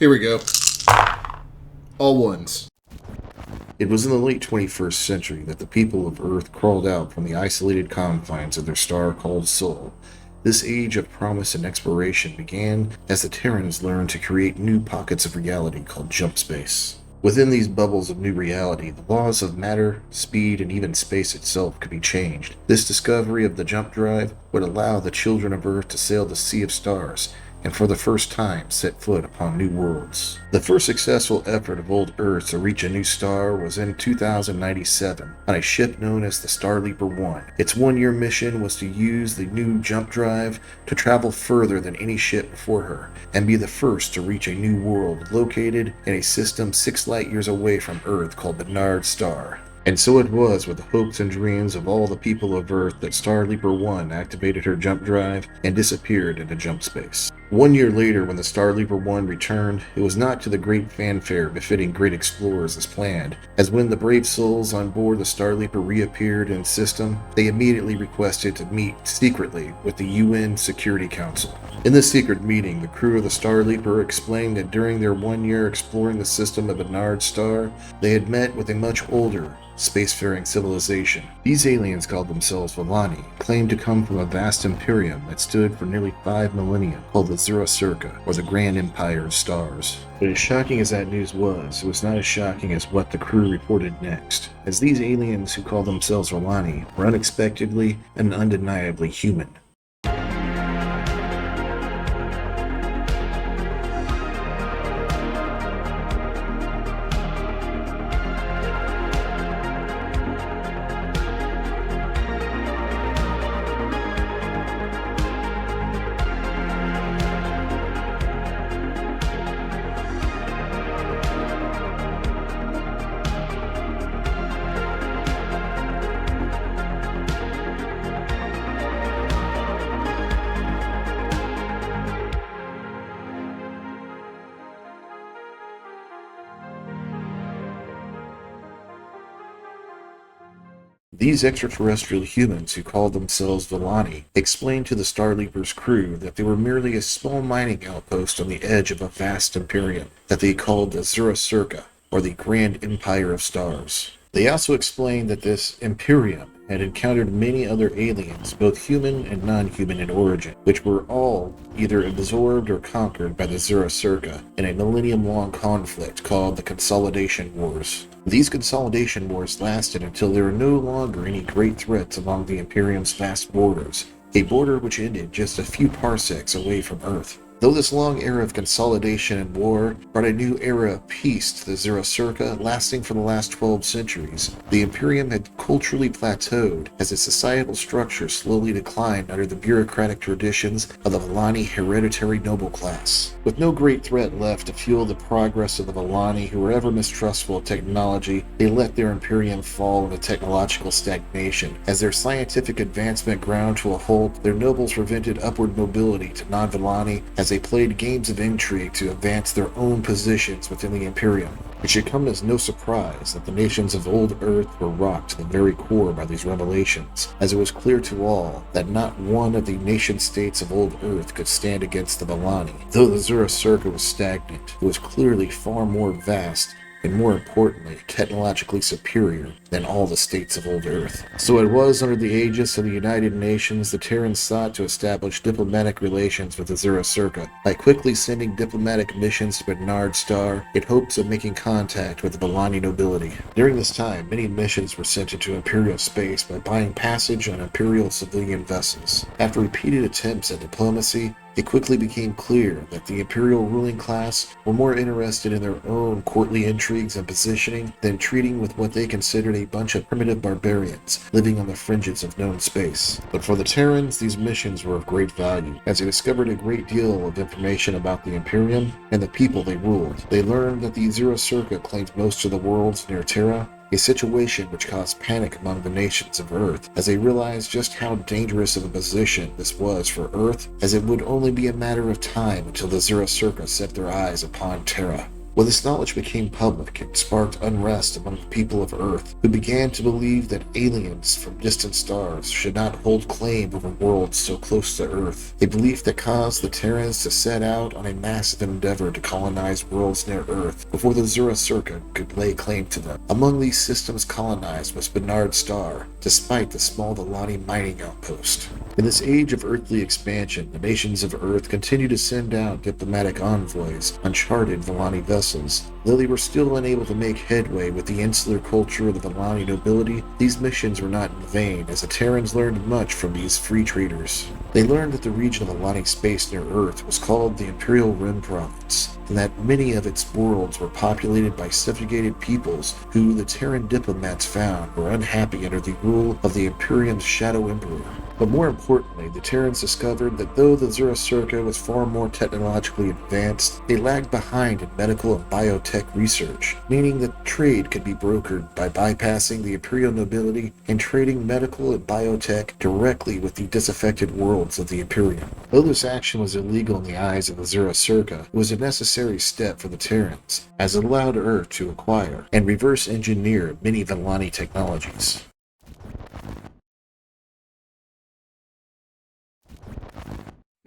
Here we go. All ones. It was in the late 21st century that the people of Earth crawled out from the isolated confines of their star called Sol. This age of promise and exploration began as the Terrans learned to create new pockets of reality called jump space. Within these bubbles of new reality, the laws of matter, speed, and even space itself could be changed. This discovery of the jump drive would allow the children of Earth to sail the sea of stars, and for the first time set foot upon new worlds. The first successful effort of old Earth to reach a new star was in 2097 on a ship known as the Starleaper 1. Its one-year mission was to use the new jump drive to travel further than any ship before her, and be the first to reach a new world located in a system 6 light-years away from Earth called the Nth Star. And so it was with the hopes and dreams of all the people of Earth that Starleaper 1 activated her jump drive and disappeared into jump space. 1 year later, when the Starleaper 1 returned, it was not to the great fanfare befitting great explorers as planned, as when the brave souls on board the Starleaper reappeared in system, they immediately requested to meet secretly with the UN Security Council. In this secret meeting, the crew of the Starleaper explained that during their 1 year exploring the system of the Nth Star, they had met with a much older, spacefaring civilization. These aliens called themselves Volani, claimed to come from a vast imperium that stood for nearly 5 millennia, called the Zura-Surka, or the Grand Empire of Stars. But as shocking as that news was, it was not as shocking as what the crew reported next, as these aliens who called themselves Volani were unexpectedly and undeniably human. These extraterrestrial humans who called themselves Volani explained to the Starleaper's crew that they were merely a small mining outpost on the edge of a vast imperium that they called the Zura-Surka, or the Grand Empire of Stars. They also explained that this imperium had encountered many other aliens, both human and non-human in origin, which were all either absorbed or conquered by the Zura-Surka in a millennium-long conflict called the Consolidation Wars. These Consolidation Wars lasted until there were no longer any great threats along the Imperium's vast borders, a border which ended just a few parsecs away from Earth. Though this long era of consolidation and war brought a new era of peace to the Zura-Surka lasting for the last 12 centuries, the Imperium had culturally plateaued as its societal structure slowly declined under the bureaucratic traditions of the Volani hereditary noble class. With no great threat left to fuel the progress of the Volani, who were ever mistrustful of technology, they let their Imperium fall into technological stagnation. As their scientific advancement ground to a halt, their nobles prevented upward mobility to non-Volani as they played games of intrigue to advance their own positions within the Imperium. It should come as no surprise that the nations of old Earth were rocked to the very core by these revelations, as it was clear to all that not one of the nation-states of old Earth could stand against the Volani. Though the Zura-Surka was stagnant, it was clearly far more vast and more importantly, technologically superior than all the states of old Earth. So it was under the aegis of the United Nations the Terrans sought to establish diplomatic relations with the Zura-Surka by quickly sending diplomatic missions to Nth Star in hopes of making contact with the Volani nobility. During this time, many missions were sent into Imperial space by buying passage on Imperial civilian vessels. After repeated attempts at diplomacy, it quickly became clear that the Imperial ruling class were more interested in their own courtly intrigues and positioning than treating with what they considered a bunch of primitive barbarians living on the fringes of known space. But for the Terrans, these missions were of great value, as they discovered a great deal of information about the Imperium and the people they ruled. They learned that the Zura-Surka claimed most of the worlds near Terra, a situation which caused panic among the nations of Earth, as they realized just how dangerous of a position this was for Earth, as it would only be a matter of time until the Zura-Surka set their eyes upon Terra. When this knowledge became public, it sparked unrest among the people of Earth, who began to believe that aliens from distant stars should not hold claim over worlds so close to Earth, a belief that caused the Terrans to set out on a massive endeavor to colonize worlds near Earth before the Zura Surka could lay claim to them. Among these systems colonized was Bernard Star, despite the small Volani mining outpost. In this age of earthly expansion, the nations of Earth continue to send out diplomatic envoys on charted Volani vessels. Though they were still unable to make headway with the insular culture of the Volani nobility, these missions were not in vain, as the Terrans learned much from these free traders. They learned that the region of Volani space near Earth was called the Imperial Rim Province, and that many of its worlds were populated by subjugated peoples who the Terran diplomats found were unhappy under the rule of the Imperium's Shadow Emperor. But more importantly, the Terrans discovered that though the Zura Surka was far more technologically advanced, they lagged behind in medical and biotech research, meaning that trade could be brokered by bypassing the Imperial nobility and trading medical and biotech directly with the disaffected worlds of the Imperium. Though this action was illegal in the eyes of the Zura Surka, it was a necessary step for the Terrans, as it allowed Earth to acquire and reverse engineer many Volani technologies.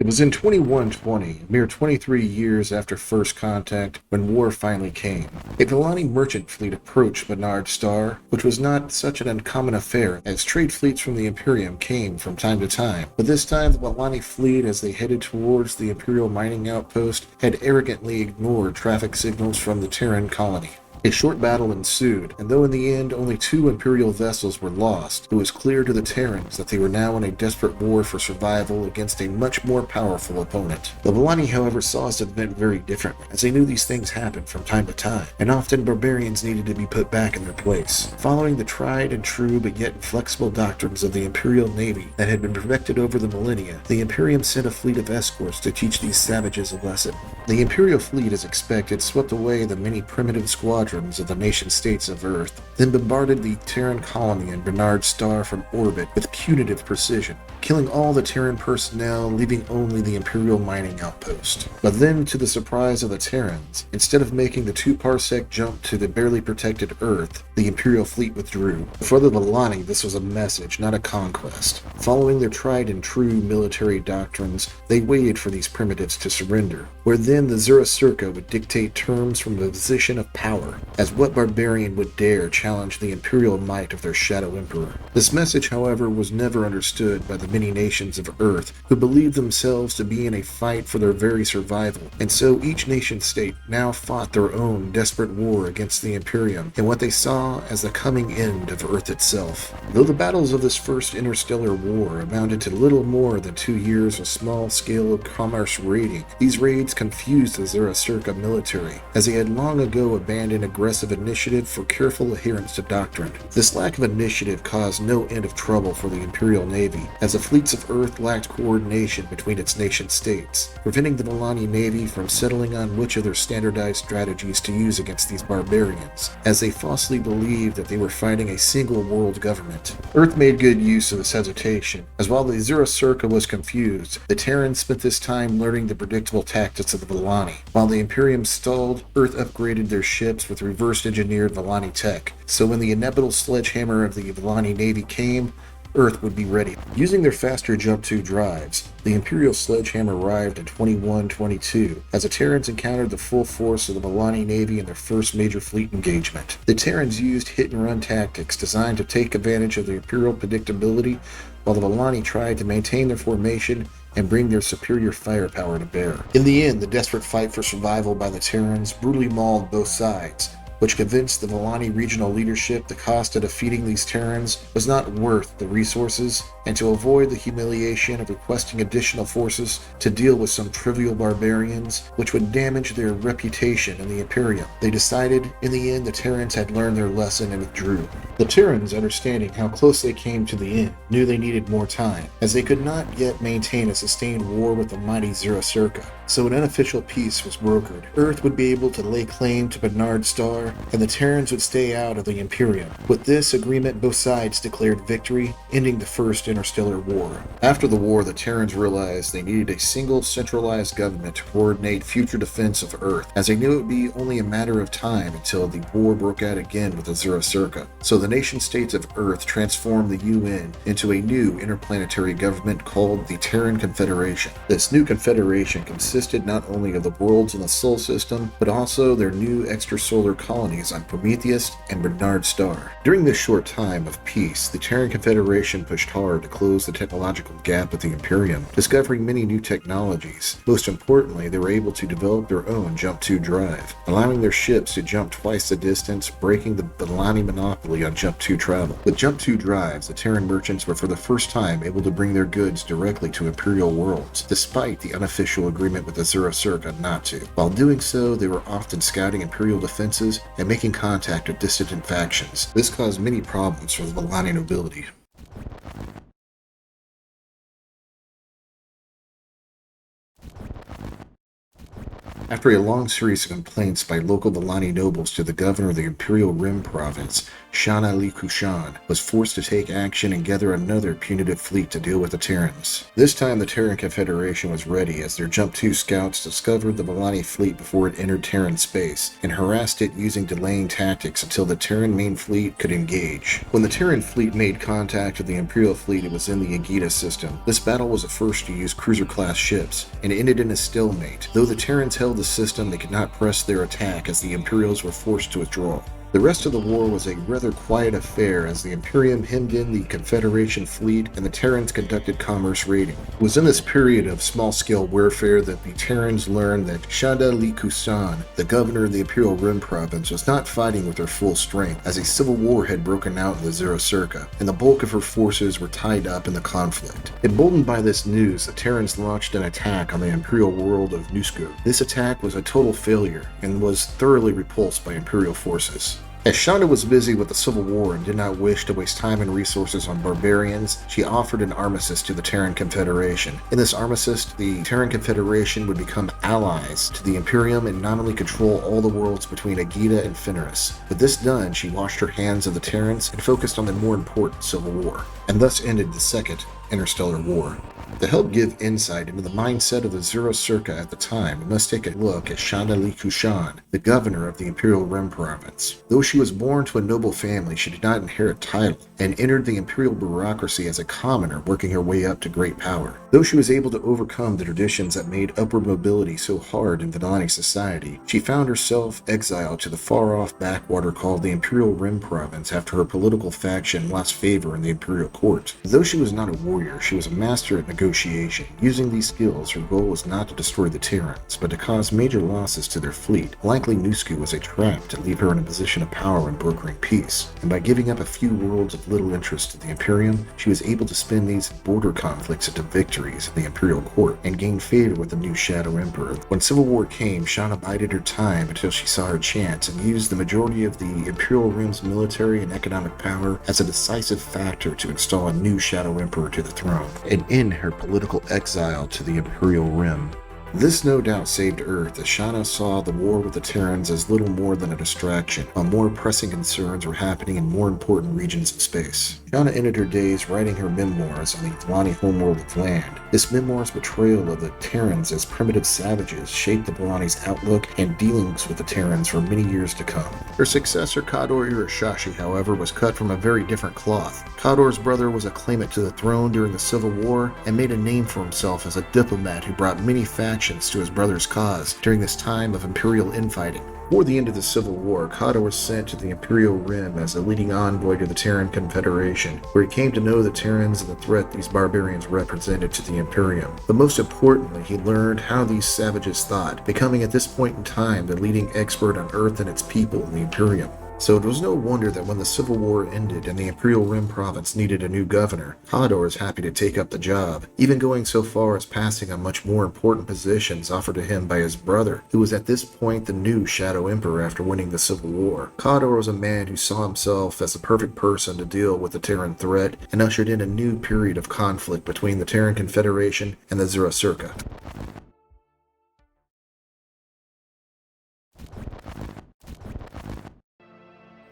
It was in 2120, a mere 23 years after first contact, when war finally came. A Volani merchant fleet approached Bernard Star, which was not such an uncommon affair, as trade fleets from the Imperium came from time to time. But this time the Volani fleet, as they headed towards the Imperial mining outpost, had arrogantly ignored traffic signals from the Terran colony. A short battle ensued, and though in the end only 2 Imperial vessels were lost, it was clear to the Terrans that they were now in a desperate war for survival against a much more powerful opponent. The Volani, however, saw this event very differently, as they knew these things happened from time to time, and often barbarians needed to be put back in their place. Following the tried and true but yet inflexible doctrines of the Imperial Navy that had been perfected over the millennia, the Imperium sent a fleet of escorts to teach these savages a lesson. The Imperial fleet, as expected, swept away the many primitive squadrons of the nation-states of Earth, then bombarded the Terran colony and Bernard Star from orbit with punitive precision, killing all the Terran personnel, leaving only the Imperial mining outpost. But then, to the surprise of the Terrans, instead of making the 2-parsec jump to the barely protected Earth, the Imperial fleet withdrew. For the Volani, this was a message, not a conquest. Following their tried and true military doctrines, they waited for these primitives to surrender, where then the Zura Surka would dictate terms from a position of power, as what barbarian would dare challenge the imperial might of their Shadow Emperor? This message, however, was never understood by the many nations of Earth, who believed themselves to be in a fight for their very survival, and so each nation-state now fought their own desperate war against the Imperium, in what they saw as the coming end of Earth itself. Though the battles of this first interstellar war amounted to little more than 2 years of small-scale commerce raiding, these raids confused the Zura Surka military, as they had long ago abandoned aggressive initiative for careful adherence to doctrine. This lack of initiative caused no end of trouble for the Imperial Navy, as the fleets of Earth lacked coordination between its nation-states, preventing the Volani Navy from settling on which of their standardized strategies to use against these barbarians, as they falsely believed that they were fighting a single world government. Earth made good use of this hesitation, as while the Zura Surka was confused, the Terrans spent this time learning the predictable tactics of the Volani. While the Imperium stalled, Earth upgraded their ships with reverse-engineered Volani tech, so when the inevitable sledgehammer of the Volani Navy came, Earth would be ready. Using their faster jump-to drives, the Imperial sledgehammer arrived in 2122, as the Terrans encountered the full force of the Volani Navy in their first major fleet engagement. The Terrans used hit-and-run tactics designed to take advantage of the Imperial predictability, while the Volani tried to maintain their formation and bring their superior firepower to bear. In the end, the desperate fight for survival by the Terrans brutally mauled both sides, which convinced the Volani regional leadership the cost of defeating these Terrans was not worth the resources, and to avoid the humiliation of requesting additional forces to deal with some trivial barbarians, which would damage their reputation in the Imperium, they decided in the end the Terrans had learned their lesson and withdrew. The Terrans, understanding how close they came to the end, knew they needed more time, as they could not yet maintain a sustained war with the mighty Zura Surka. So an unofficial peace was brokered. Earth would be able to lay claim to Bernard Star, and the Terrans would stay out of the Imperium. With this agreement, both sides declared victory, ending the First Interstellar War. After the war, the Terrans realized they needed a single centralized government to coordinate future defense of Earth, as they knew it would be only a matter of time until the war broke out again with the Zero-Circa. So the nation-states of Earth transformed the UN into a new interplanetary government called the Terran Confederation. This new confederation consisted not only of the worlds in the Sol system, but also their new extrasolar colonies on Prometheus and Bernard Star. During this short time of peace, the Terran Confederation pushed hard to close the technological gap with the Imperium, discovering many new technologies. Most importantly, they were able to develop their own Jump 2 drive, allowing their ships to jump twice the distance, breaking the B'Elanni monopoly on Jump 2 travel. With Jump 2 drives, the Terran merchants were for the first time able to bring their goods directly to Imperial worlds, despite the unofficial agreement with the Zero-Circa not to. While doing so, they were often scouting Imperial defenses and making contact with dissident factions. This caused many problems for the B'Elanni nobility. After a long series of complaints by local B'Elanni nobles to the governor of the Imperial Rim province, Shana Li Kushan was forced to take action and gather another punitive fleet to deal with the Terrans. This time the Terran Confederation was ready, as their Jump 2 scouts discovered the B'Elanni fleet before it entered Terran space, and harassed it using delaying tactics until the Terran main fleet could engage. When the Terran fleet made contact with the Imperial fleet, it was in the Aegida system. This battle was the first to use cruiser-class ships, and ended in a stalemate. Though the Terrans held the system, they could not press their attack as the Imperials were forced to withdraw. The rest of the war was a rather quiet affair as the Imperium hemmed in the Confederation fleet and the Terrans conducted commerce raiding. It was in this period of small-scale warfare that the Terrans learned that Shada Li Kusan, the governor of the Imperial Rim province, was not fighting with her full strength, as a civil war had broken out in the Zero-Circa, and the bulk of her forces were tied up in the conflict. Emboldened by this news, the Terrans launched an attack on the Imperial world of Nusku. This attack was a total failure and was thoroughly repulsed by Imperial forces. As Shonda was busy with the Civil War and did not wish to waste time and resources on barbarians, she offered an armistice to the Terran Confederation. In this armistice, the Terran Confederation would become allies to the Imperium and nominally control all the worlds between Aegida and Fenris. With this done, she washed her hands of the Terrans and focused on the more important Civil War, and thus ended the Second Interstellar War. To help give insight into the mindset of the Zero-Circa at the time, we must take a look at Shanda Li Kushan, the governor of the Imperial Rim province. Though she was born to a noble family, she did not inherit title, and entered the imperial bureaucracy as a commoner, working her way up to great power. Though she was able to overcome the traditions that made upward mobility so hard in B'Elanni society, she found herself exiled to the far-off backwater called the Imperial Rim province after her political faction lost favor in the imperial court. Though she was not a warrior, she was a master at negotiation. Using these skills, her goal was not to destroy the Terrans, but to cause major losses to their fleet. Likely Nusku was a trap to leave her in a position of power in brokering peace, and by giving up a few worlds of little interest to the Imperium, she was able to spin these border conflicts into victories in the imperial court, and gain favor with the new Shadow Emperor. When Civil War came, Shauna bided her time until she saw her chance, and used the majority of the Imperial Rim's military and economic power as a decisive factor to install a new Shadow Emperor to the throne, and end her political exile to the Imperial Rim. This no doubt saved Earth, as Shauna saw the war with the Terrans as little more than a distraction, while more pressing concerns were happening in more important regions of space. Shauna ended her days writing her memoirs on the B'Elanni homeworld of land. This memoir's portrayal of the Terrans as primitive savages shaped the B'Elanni's outlook and dealings with the Terrans for many years to come. Her successor, Kador Irashashi, however, was cut from a very different cloth. Kador's brother was a claimant to the throne during the Civil War, and made a name for himself as a diplomat who brought many factions to his brother's cause during this time of imperial infighting. Toward the end of the Civil War, Kador was sent to the Imperial Rim as a leading envoy to the Terran Confederation, where he came to know the Terrans and the threat these barbarians represented to the Imperium. But most importantly, he learned how these savages thought, becoming at this point in time the leading expert on Earth and its people in the Imperium. So it was no wonder that when the Civil War ended and the Imperial Rim province needed a new governor, Kador was happy to take up the job, even going so far as passing on much more important positions offered to him by his brother, who was at this point the new Shadow Emperor after winning the Civil War. Kador was a man who saw himself as the perfect person to deal with the Terran threat, and ushered in a new period of conflict between the Terran Confederation and the Zero-Circa.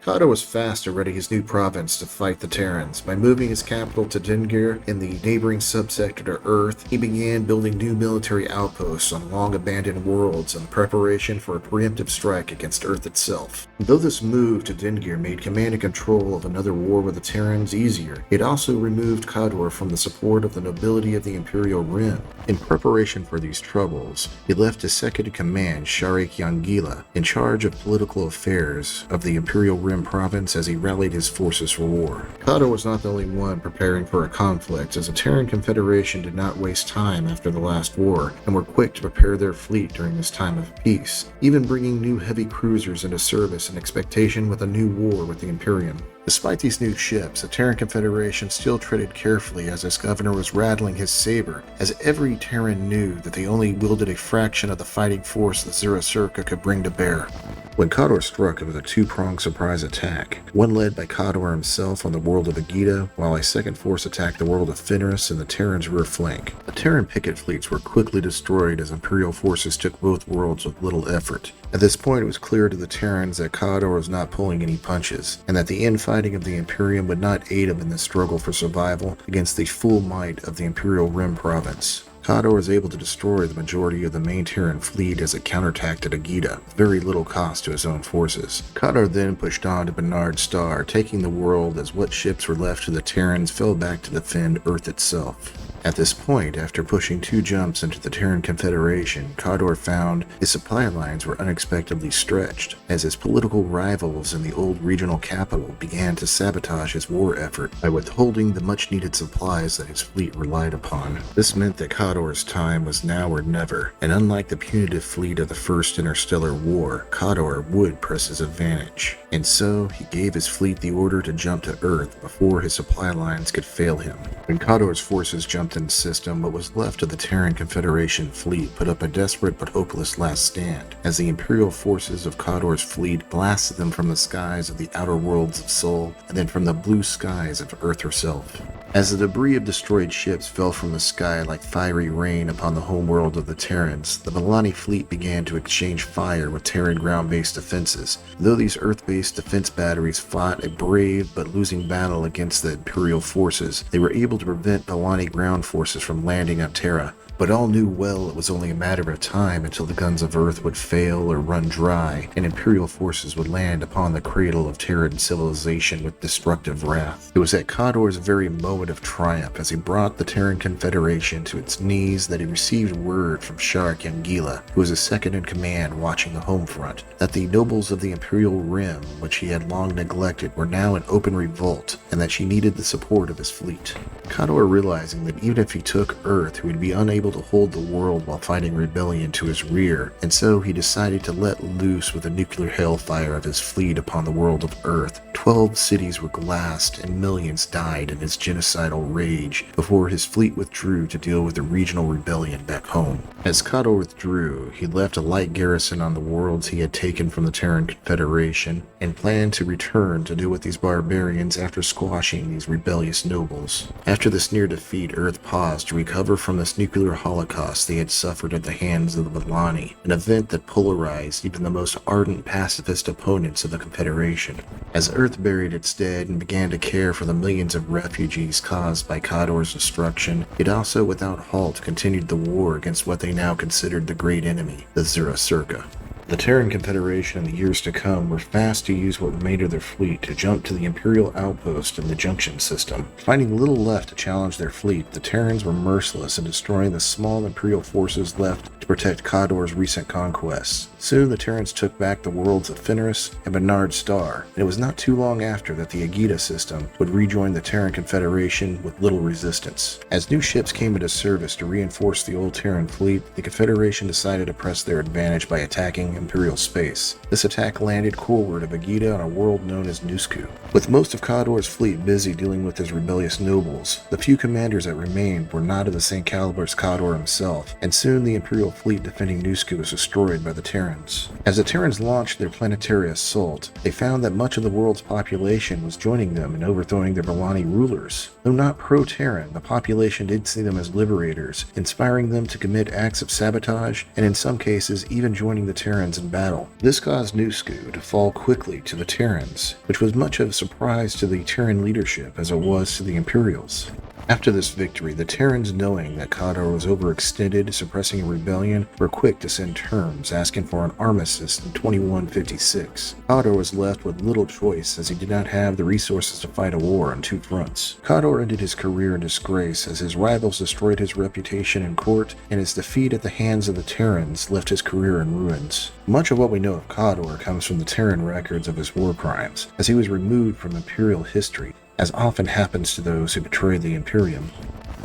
Kado was fast to ready his new province to fight the Terrans. By moving his capital to Dengir in the neighboring subsector to Earth, he began building new military outposts on long-abandoned worlds in preparation for a preemptive strike against Earth itself. Though this move to Dengir made command and control of another war with the Terrans easier, it also removed Kador from the support of the nobility of the Imperial Rim. In preparation for these troubles, he left his second-in-command, Sharik Yangila, in charge of political affairs of the Imperial Rim province as he rallied his forces for war. Kador was not the only one preparing for a conflict, as the Terran Confederation did not waste time after the last war, and were quick to prepare their fleet during this time of peace, even bringing new heavy cruisers into service in expectation with a new war with the Imperium. Despite these new ships, the Terran Confederation still treaded carefully as his governor was rattling his saber, as every Terran knew that they only wielded a fraction of the fighting force that Zero-Surka could bring to bear. When Kador struck, it was a two-pronged surprise attack, one led by Kador himself on the world of Agita, while a second force attacked the world of Fenris and the Terrans' rear flank. The Terran picket fleets were quickly destroyed as Imperial forces took both worlds with little effort. At this point, it was clear to the Terrans that Kador was not pulling any punches, and that the infighting of the Imperium would not aid him in the struggle for survival against the full might of the Imperial Rim province. Kador was able to destroy the majority of the main Terran fleet as it counterattacked at Agita, with very little cost to his own forces. Kador then pushed on to Bernard Star, taking the world as what ships were left to the Terrans fell back to defend Earth itself. At this point, after pushing 2 jumps into the Terran Confederation, Kador found his supply lines were unexpectedly stretched, as his political rivals in the old regional capital began to sabotage his war effort by withholding the much-needed supplies that his fleet relied upon. This meant that Kador's time was now or never, and unlike the punitive fleet of the First Interstellar War, Kador would press his advantage. And so, he gave his fleet the order to jump to Earth before his supply lines could fail him. When Kador's forces jumped in the system, what was left of the Terran Confederation fleet put up a desperate but hopeless last stand, as the Imperial forces of Kador's fleet blasted them from the skies of the outer worlds of Sol, and then from the blue skies of Earth herself. As the debris of destroyed ships fell from the sky like fiery rain upon the homeworld of the Terrans, the Milani fleet began to exchange fire with Terran ground-based defenses. Though these Earth-based defense batteries fought a brave but losing battle against the Imperial forces, they were able to prevent Milani ground forces from landing on Terra. But all knew well it was only a matter of time until the guns of Earth would fail or run dry, and Imperial forces would land upon the cradle of Terran civilization with destructive wrath. It was at Kador's very moment of triumph, as he brought the Terran Confederation to its knees, that he received word from Sharik Yangila, who was his second-in-command watching the home front, that the nobles of the Imperial Rim, which he had long neglected, were now in open revolt, and that she needed the support of his fleet. Kador, realizing that even if he took Earth, he would be unable to hold the world while fighting rebellion to his rear, and so he decided to let loose with the nuclear hellfire of his fleet upon the world of Earth. 12 cities were glassed and millions died in his genocidal rage before his fleet withdrew to deal with the regional rebellion back home. As Kador withdrew, he left a light garrison on the worlds he had taken from the Terran Confederation and planned to return to deal with these barbarians after squashing these rebellious nobles. After this near defeat, Earth paused to recover from this nuclear holocaust they had suffered at the hands of the Milani, an event that polarized even the most ardent pacifist opponents of the Confederation. As Earth buried its dead and began to care for the millions of refugees caused by Kador's destruction, it also without halt continued the war against what they now considered the great enemy, the Zero-Surka. The Terran Confederation in the years to come were fast to use what remained of their fleet to jump to the Imperial outpost in the Junction system. Finding little left to challenge their fleet, the Terrans were merciless in destroying the small Imperial forces left to protect Kador's recent conquests. Soon the Terrans took back the worlds of Fenris and Bernard Star, and it was not too long after that the Agita system would rejoin the Terran Confederation with little resistance. As new ships came into service to reinforce the old Terran fleet, the Confederation decided to press their advantage by attacking Imperial space. This attack landed forward of Agita on a world known as Nusku. With most of Kador's fleet busy dealing with his rebellious nobles, the few commanders that remained were not of the same caliber as Kador himself, and soon the Imperial fleet defending Nusku was destroyed by the Terrans. Terrans. As the Terrans launched their planetary assault, they found that much of the world's population was joining them in overthrowing their Volani rulers. Though not pro-Terran, the population did see them as liberators, inspiring them to commit acts of sabotage, and in some cases even joining the Terrans in battle. This caused Nusku to fall quickly to the Terrans, which was much of a surprise to the Terran leadership as it was to the Imperials. After this victory, the Terrans, knowing that Khador was overextended, suppressing a rebellion, were quick to send terms asking for an armistice in 2156. Khador was left with little choice as he did not have the resources to fight a war on two fronts. Khador ended his career in disgrace as his rivals destroyed his reputation in court, and his defeat at the hands of the Terrans left his career in ruins. Much of what we know of Khador comes from the Terran records of his war crimes, as he was removed from Imperial history, as often happens to those who betray the Imperium.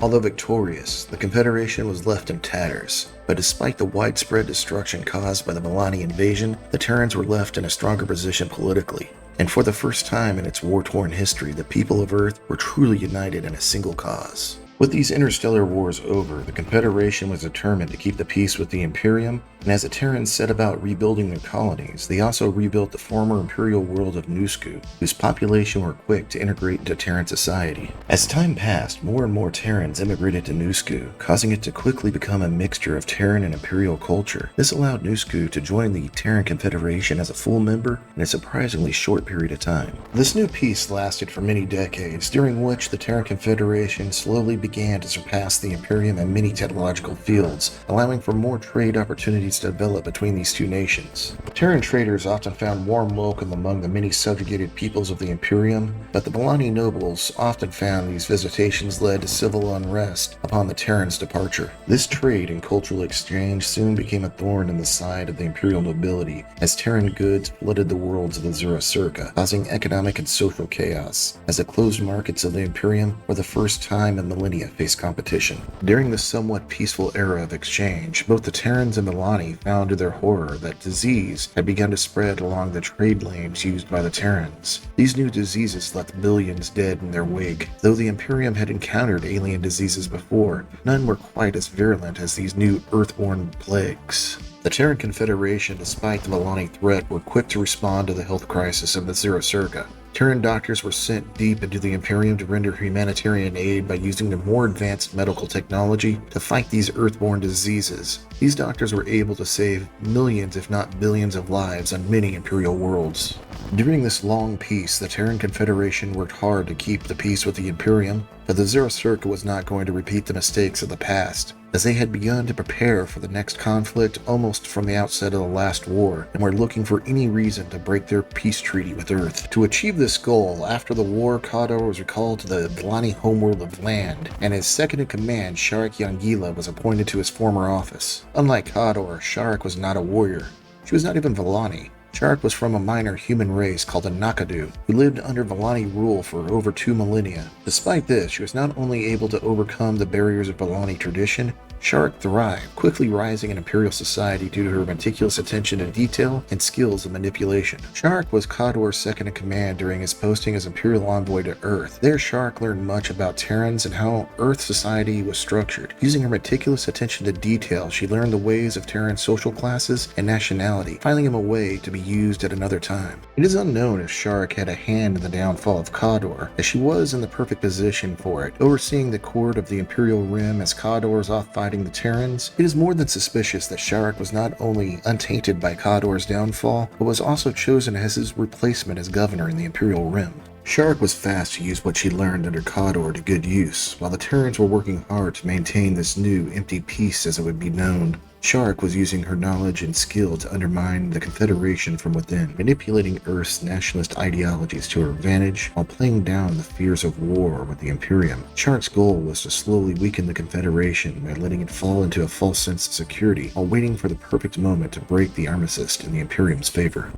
Although victorious, the Confederation was left in tatters, but despite the widespread destruction caused by the Volani invasion, the Terrans were left in a stronger position politically. And for the first time in its war-torn history, the people of Earth were truly united in a single cause. With these interstellar wars over, the Confederation was determined to keep the peace with the Imperium, and as the Terrans set about rebuilding their colonies, they also rebuilt the former Imperial world of Nusku, whose population were quick to integrate into Terran society. As time passed, more and more Terrans immigrated to Nusku, causing it to quickly become a mixture of Terran and Imperial culture. This allowed Nusku to join the Terran Confederation as a full member in a surprisingly short period of time. This new peace lasted for many decades, during which the Terran Confederation slowly began to surpass the Imperium in many technological fields, allowing for more trade opportunities to develop between these two nations. Terran traders often found warm welcome among the many subjugated peoples of the Imperium, but the Volani nobles often found these visitations led to civil unrest upon the Terrans' departure. This trade and cultural exchange soon became a thorn in the side of the Imperial nobility, as Terran goods flooded the worlds of the Zura-Surka, causing economic and social chaos, as the closed markets of the Imperium for the first time in millennia faced competition. During the somewhat peaceful era of exchange, both the Terrans and Volani found to their horror that disease had begun to spread along the trade lanes used by the Terrans. These new diseases left billions dead in their wake. Though the Imperium had encountered alien diseases before, none were quite as virulent as these new earthborn plagues. The Terran Confederation, despite the Volani threat, were quick to respond to the health crisis of the Zura-Surka. Terran doctors were sent deep into the Imperium to render humanitarian aid by using their more advanced medical technology to fight these earthborn diseases. These doctors were able to save millions if not billions of lives on many Imperial worlds. During this long peace, the Terran Confederation worked hard to keep the peace with the Imperium, but the Zura-Surka was not going to repeat the mistakes of the past, as they had begun to prepare for the next conflict almost from the outset of the last war, and were looking for any reason to break their peace treaty with Earth. To achieve this goal, after the war, Khador was recalled to the Volani homeworld of Land, and his second-in-command, Sharak Yangila, was appointed to his former office. Unlike Khador, Sharak was not a warrior. She was not even Volani. Sharak was from a minor human race called the Nakadu, who lived under Volani rule for over 2 millennia. Despite this, she was not only able to overcome the barriers of Volani tradition, Sharak thrived, quickly rising in Imperial society due to her meticulous attention to detail and skills of manipulation. Sharak was Khador's second-in-command during his posting as Imperial Envoy to Earth. There, Sharak learned much about Terrans and how Earth society was structured. Using her meticulous attention to detail, she learned the ways of Terran social classes and nationality, filing him a way to be used at another time. It is unknown if Sharak had a hand in the downfall of Khador, as she was in the perfect position for it, overseeing the court of the Imperial Rim as Khador was off fighting the Terrans. It is more than suspicious that Sharak was not only untainted by Khador's downfall, but was also chosen as his replacement as governor in the Imperial Rim. Sharak was fast to use what she learned under Khador to good use, while the Terrans were working hard to maintain this new, empty peace as it would be known. Sharak was using her knowledge and skill to undermine the Confederation from within, manipulating Earth's nationalist ideologies to her advantage while playing down the fears of war with the Imperium. Sharak's goal was to slowly weaken the Confederation by letting it fall into a false sense of security while waiting for the perfect moment to break the armistice in the Imperium's favor.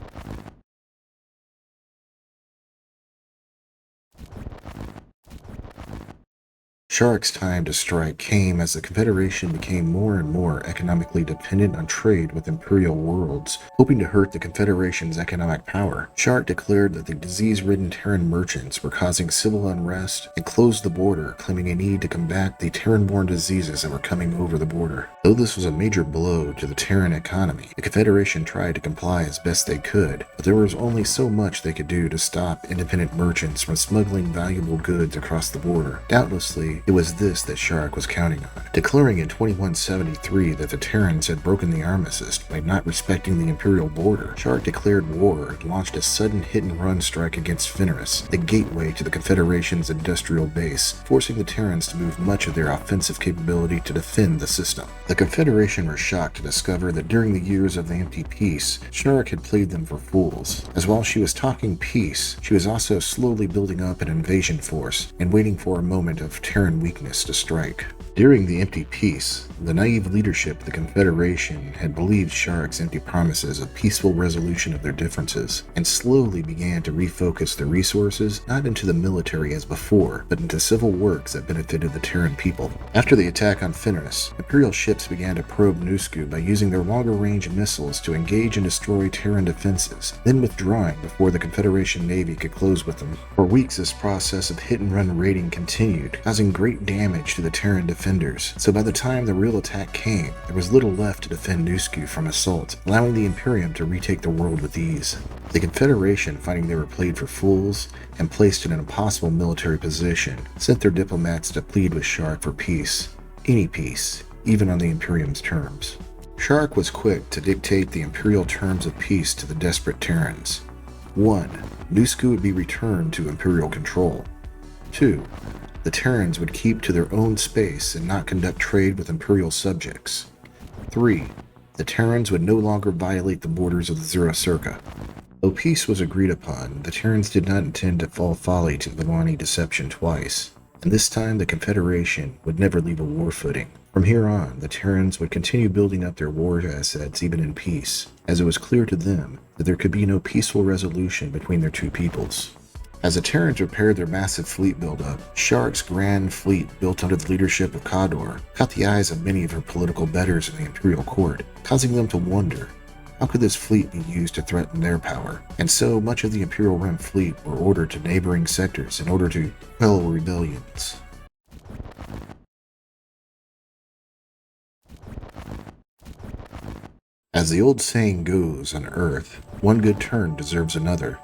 Shark's time to strike came as the Confederation became more and more economically dependent on trade with Imperial worlds, hoping to hurt the Confederation's economic power. Shark declared that the disease-ridden Terran merchants were causing civil unrest and closed the border, claiming a need to combat the Terran-born diseases that were coming over the border. Though this was a major blow to the Terran economy, the Confederation tried to comply as best they could, but there was only so much they could do to stop independent merchants from smuggling valuable goods across the border. Doubtlessly, it was this that Shark was counting on, declaring in 2173 that the Terrans had broken the armistice by not respecting the Imperial border. Shark declared war and launched a sudden hit-and-run strike against Fenris, the gateway to the Confederation's industrial base, forcing the Terrans to move much of their offensive capability to defend the system. The Confederation were shocked to discover that during the years of the empty peace, Shark had played them for fools, as while she was talking peace, she was also slowly building up an invasion force and waiting for a moment of Terran weakness to strike. During the empty peace, the naive leadership of the Confederation had believed Shark's empty promises of peaceful resolution of their differences, and slowly began to refocus their resources not into the military as before, but into civil works that benefited the Terran people. After the attack on Fenris, Imperial ships began to probe Nusku by using their longer-range missiles to engage and destroy Terran defenses, then withdrawing before the Confederation Navy could close with them. For weeks, this process of hit-and-run raiding continued, causing great damage to the Terran defenders, so by the time the real attack came, there was little left to defend Nusku from assault, allowing the Imperium to retake the world with ease. The Confederation, finding they were played for fools and placed in an impossible military position, sent their diplomats to plead with Shark for peace. Any peace, even on the Imperium's terms. Shark was quick to dictate the Imperial terms of peace to the desperate Terrans. 1. Nusku would be returned to Imperial control. 2. The Terrans would keep to their own space and not conduct trade with Imperial subjects. 3. The Terrans would no longer violate the borders of the Zero-Circa. Though peace was agreed upon, the Terrans did not intend to fall folly to Vellani deception twice, and this time the Confederation would never leave a war footing. From here on, the Terrans would continue building up their war assets even in peace, as it was clear to them that there could be no peaceful resolution between their two peoples. As the Terrans repaired their massive fleet buildup, Shark's grand fleet, built under the leadership of Khador, caught the eyes of many of her political betters in the Imperial court, causing them to wonder, how could this fleet be used to threaten their power? And so much of the Imperial Rim fleet were ordered to neighboring sectors in order to quell rebellions. As the old saying goes on Earth, one good turn deserves another.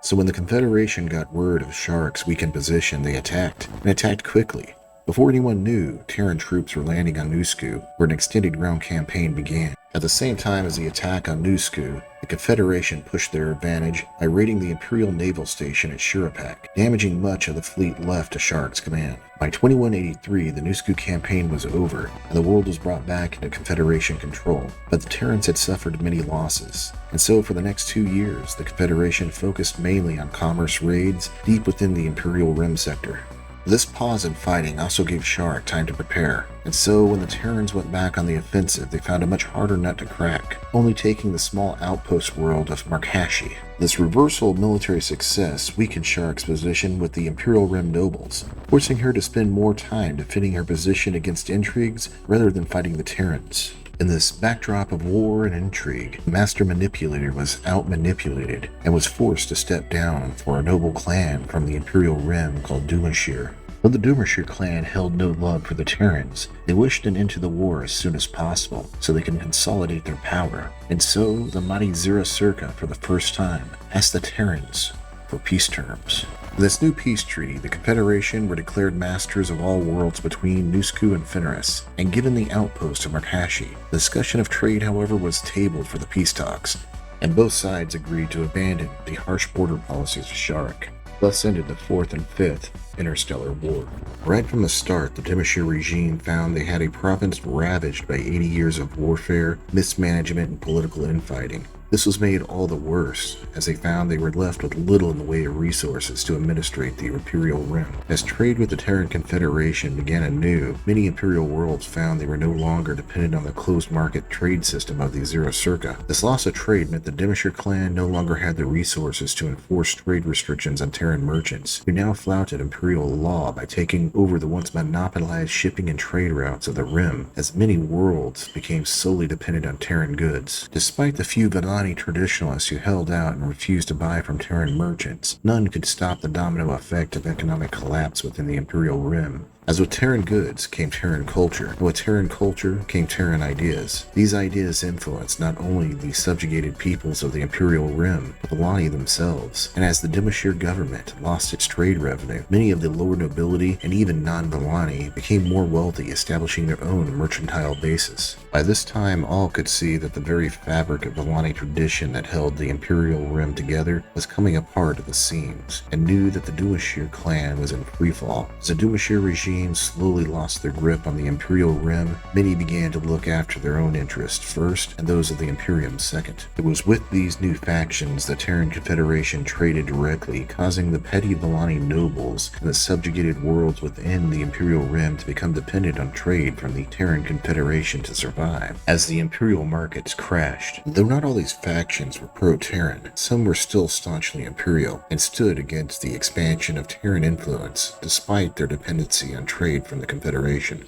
So when the Confederation got word of Shark's weakened position, they attacked, and attacked quickly. Before anyone knew, Terran troops were landing on Nusku, where an extended ground campaign began. At the same time as the attack on Nusku, the Confederation pushed their advantage by raiding the Imperial Naval Station at Shirapak, damaging much of the fleet left to Shark's command. By 2183, the Nusku campaign was over, and the world was brought back into Confederation control, but the Terrans had suffered many losses, and so for the next 2 years, the Confederation focused mainly on commerce raids deep within the Imperial Rim sector. This pause in fighting also gave Shark time to prepare, and so when the Terrans went back on the offensive, they found a much harder nut to crack, only taking the small outpost world of Markashi. This reversal of military success weakened Shark's position with the Imperial Rim nobles, forcing her to spend more time defending her position against intrigues rather than fighting the Terrans. In this backdrop of war and intrigue, the Master Manipulator was out-manipulated and was forced to step down for a noble clan from the Imperial Rim called Dumashir. Though the Dumashir clan held no love for the Terrans, they wished an end to the war as soon as possible so they can consolidate their power. And so, the mighty Zero-Circa for the first time asked the Terrans for peace terms. In this new peace treaty, the Confederation were declared masters of all worlds between Nusku and Fenris, and given the outpost of Markashi. The discussion of trade, however, was tabled for the peace talks, and both sides agreed to abandon the harsh border policies of Shark. Thus ended the 4th and 5th Interstellar War. Right from the start, the Dumashir regime found they had a province ravaged by 80 years of warfare, mismanagement, and political infighting. This was made all the worse, as they found they were left with little in the way of resources to administrate the Imperial Rim. As trade with the Terran Confederation began anew, many Imperial worlds found they were no longer dependent on the closed market trade system of the Zero Circa. This loss of trade meant the Dimishir clan no longer had the resources to enforce trade restrictions on Terran merchants, who now flouted Imperial law by taking over the once monopolized shipping and trade routes of the Rim, as many worlds became solely dependent on Terran goods. Despite the few Vellani traditionalists who held out and refused to buy from Terran merchants, none could stop the domino effect of economic collapse within the Imperial Rim. As with Terran goods came Terran culture, and with Terran culture came Terran ideas. These ideas influenced not only the subjugated peoples of the Imperial Rim, but the Vellani themselves. And as the Dimishir government lost its trade revenue, many of the lower nobility and even non-Vellani became more wealthy, establishing their own mercantile bases. By this time, all could see that the very fabric of Vellani tradition that held the Imperial Rim together was coming apart at the seams, and knew that the Dimishir clan was in freefall. As the Dimishir regime slowly lost their grip on the Imperial Rim, many began to look after their own interests first and those of the Imperium second. It was with these new factions the Terran Confederation traded directly, causing the petty Vellani nobles and the subjugated worlds within the Imperial Rim to become dependent on trade from the Terran Confederation to survive. As the Imperial markets crashed, though not all these factions were pro-Terran, some were still staunchly Imperial and stood against the expansion of Terran influence despite their dependency on trade from the Confederation.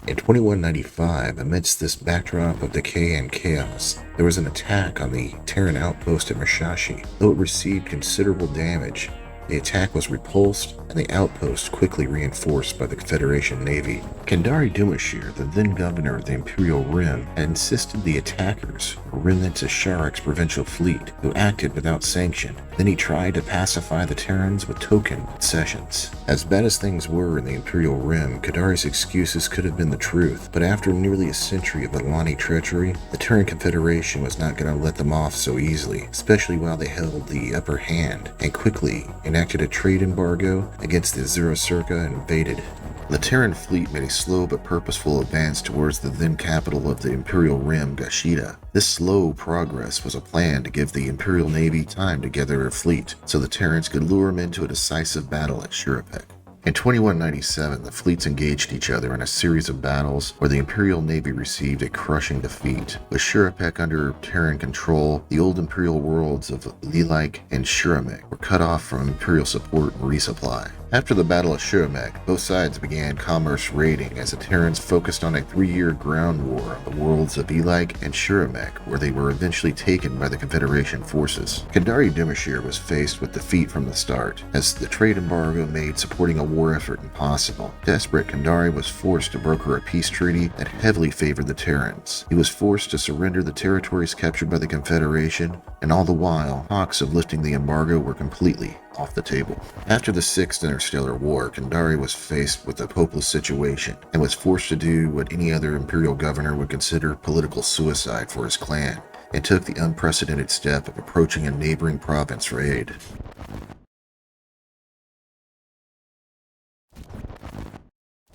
In 2195, amidst this backdrop of decay and chaos, there was an attack on the Terran outpost at Musashi. Though it received considerable damage, the attack was repulsed, and the outpost quickly reinforced by the Confederation Navy. Kendari Dimishir, the then governor of the Imperial Rim, had insisted the attackers were remnants of Sharek's provincial fleet, who acted without sanction. Then he tried to pacify the Terrans with token concessions. As bad as things were in the Imperial Rim, Kendari's excuses could have been the truth, but after nearly a century of Vellani treachery, the Terran Confederation was not going to let them off so easily, especially while they held the upper hand, and quickly enacted a trade embargo against the Zero Circa and invaded. The Terran fleet made a slow but purposeful advance towards the then capital of the Imperial Rim, Gashida. This slow progress was a plan to give the Imperial Navy time to gather a fleet, so the Terrans could lure them into a decisive battle at Shirapek. In 2197, the fleets engaged each other in a series of battles where the Imperial Navy received a crushing defeat. With Shirapek under Terran control, the old Imperial worlds of Lilaik and Shiramek were cut off from Imperial support and resupply. After the Battle of Shiramek, both sides began commerce raiding as the Terrans focused on a 3-year ground war on the worlds of Lilaik and Shiramek, where they were eventually taken by the Confederation forces. Kendari Dimishir was faced with defeat from the start, as the trade embargo made supporting a war effort impossible. Desperate, Kendari was forced to broker a peace treaty that heavily favored the Terrans. He was forced to surrender the territories captured by the Confederation, and all the while, talks of lifting the embargo were completely off the table. After the Sixth Interstellar War, Kendari was faced with a hopeless situation and was forced to do what any other Imperial governor would consider political suicide for his clan, and took the unprecedented step of approaching a neighboring province for aid.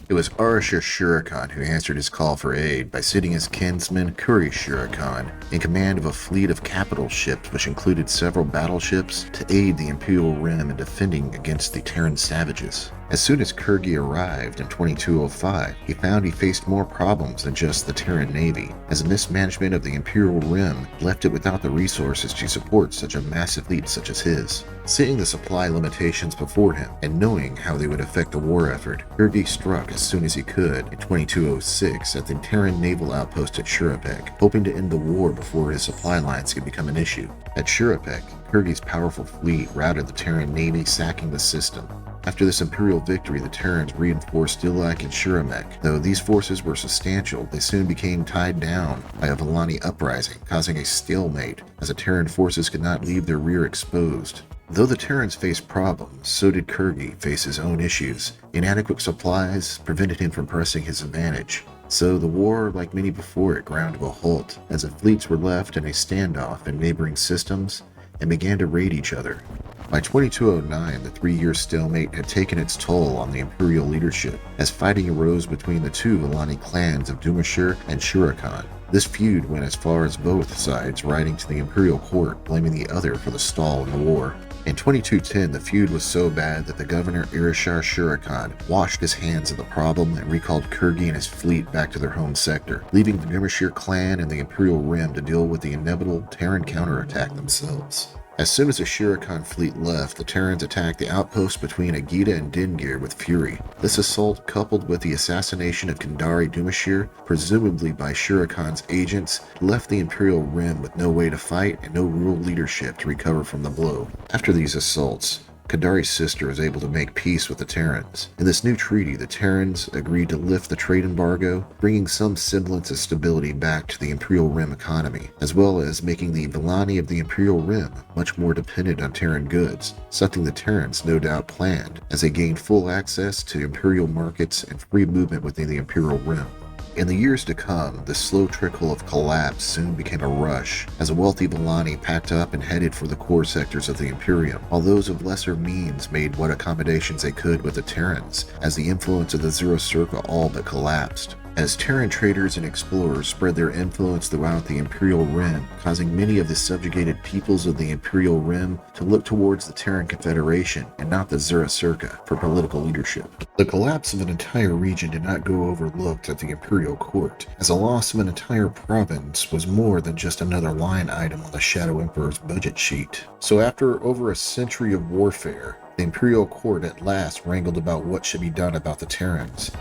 It was Arashir Shurakan who answered his call for aid by sending his kinsman Kuri Shurakan in command of a fleet of capital ships which included several battleships to aid the Imperial Rim in defending against the Terran savages. As soon as Kurgi arrived in 2205, he found he faced more problems than just the Terran Navy, as the mismanagement of the Imperial Rim left it without the resources to support such a massive fleet such as his. Seeing the supply limitations before him, and knowing how they would affect the war effort, Kurgi struck as soon as he could in 2206 at the Terran naval outpost at Shirapek, hoping to end the war before his supply lines could become an issue. At Shirapek, Kurgi's powerful fleet routed the Terran Navy, sacking the system. After this Imperial victory, the Terrans reinforced Dilak and Shiramek. Though these forces were substantial, they soon became tied down by a Vellani uprising, causing a stalemate, as the Terran forces could not leave their rear exposed. Though the Terrans faced problems, so did Kurgi face his own issues. Inadequate supplies prevented him from pressing his advantage. So the war, like many before it, ground to a halt, as the fleets were left in a standoff in neighboring systems and began to raid each other. By 2209, the 3-year stalemate had taken its toll on the Imperial leadership, as fighting arose between the two Vellani clans of Dumashir and Shurakan. This feud went as far as both sides writing to the Imperial court, blaming the other for the stall in the war. In 2210, the feud was so bad that the governor Irishar Shurakan washed his hands of the problem and recalled Kurgi and his fleet back to their home sector, leaving the Dumashir clan and the Imperial Rim to deal with the inevitable Terran counterattack themselves. As soon as the Shurakan fleet left, the Terrans attacked the outpost between Agita and Dingir with fury. This assault, coupled with the assassination of Kandari Dumashir, presumably by Shurakan's agents, left the Imperial Rim with no way to fight and no real leadership to recover from the blow. After these assaults, Kandari's sister was able to make peace with the Terrans. In this new treaty, the Terrans agreed to lift the trade embargo, bringing some semblance of stability back to the Imperial Rim economy, as well as making the Vellani of the Imperial Rim much more dependent on Terran goods, something the Terrans no doubt planned, as they gained full access to Imperial markets and free movement within the Imperial Rim. In the years to come, the slow trickle of collapse soon became a rush, as a wealthy Vellani packed up and headed for the core sectors of the Imperium, while those of lesser means made what accommodations they could with the Terrans, as the influence of the Zero Circa all but collapsed. As Terran traders and explorers spread their influence throughout the Imperial Rim, causing many of the subjugated peoples of the Imperial Rim to look towards the Terran Confederation and not the Zero Circa for political leadership. The collapse of an entire region did not go overlooked at the Imperial Court, as the loss of an entire province was more than just another line item on the Shadow Emperor's budget sheet. So after over a century of warfare, the Imperial Court at last wrangled about what should be done about the Terrans.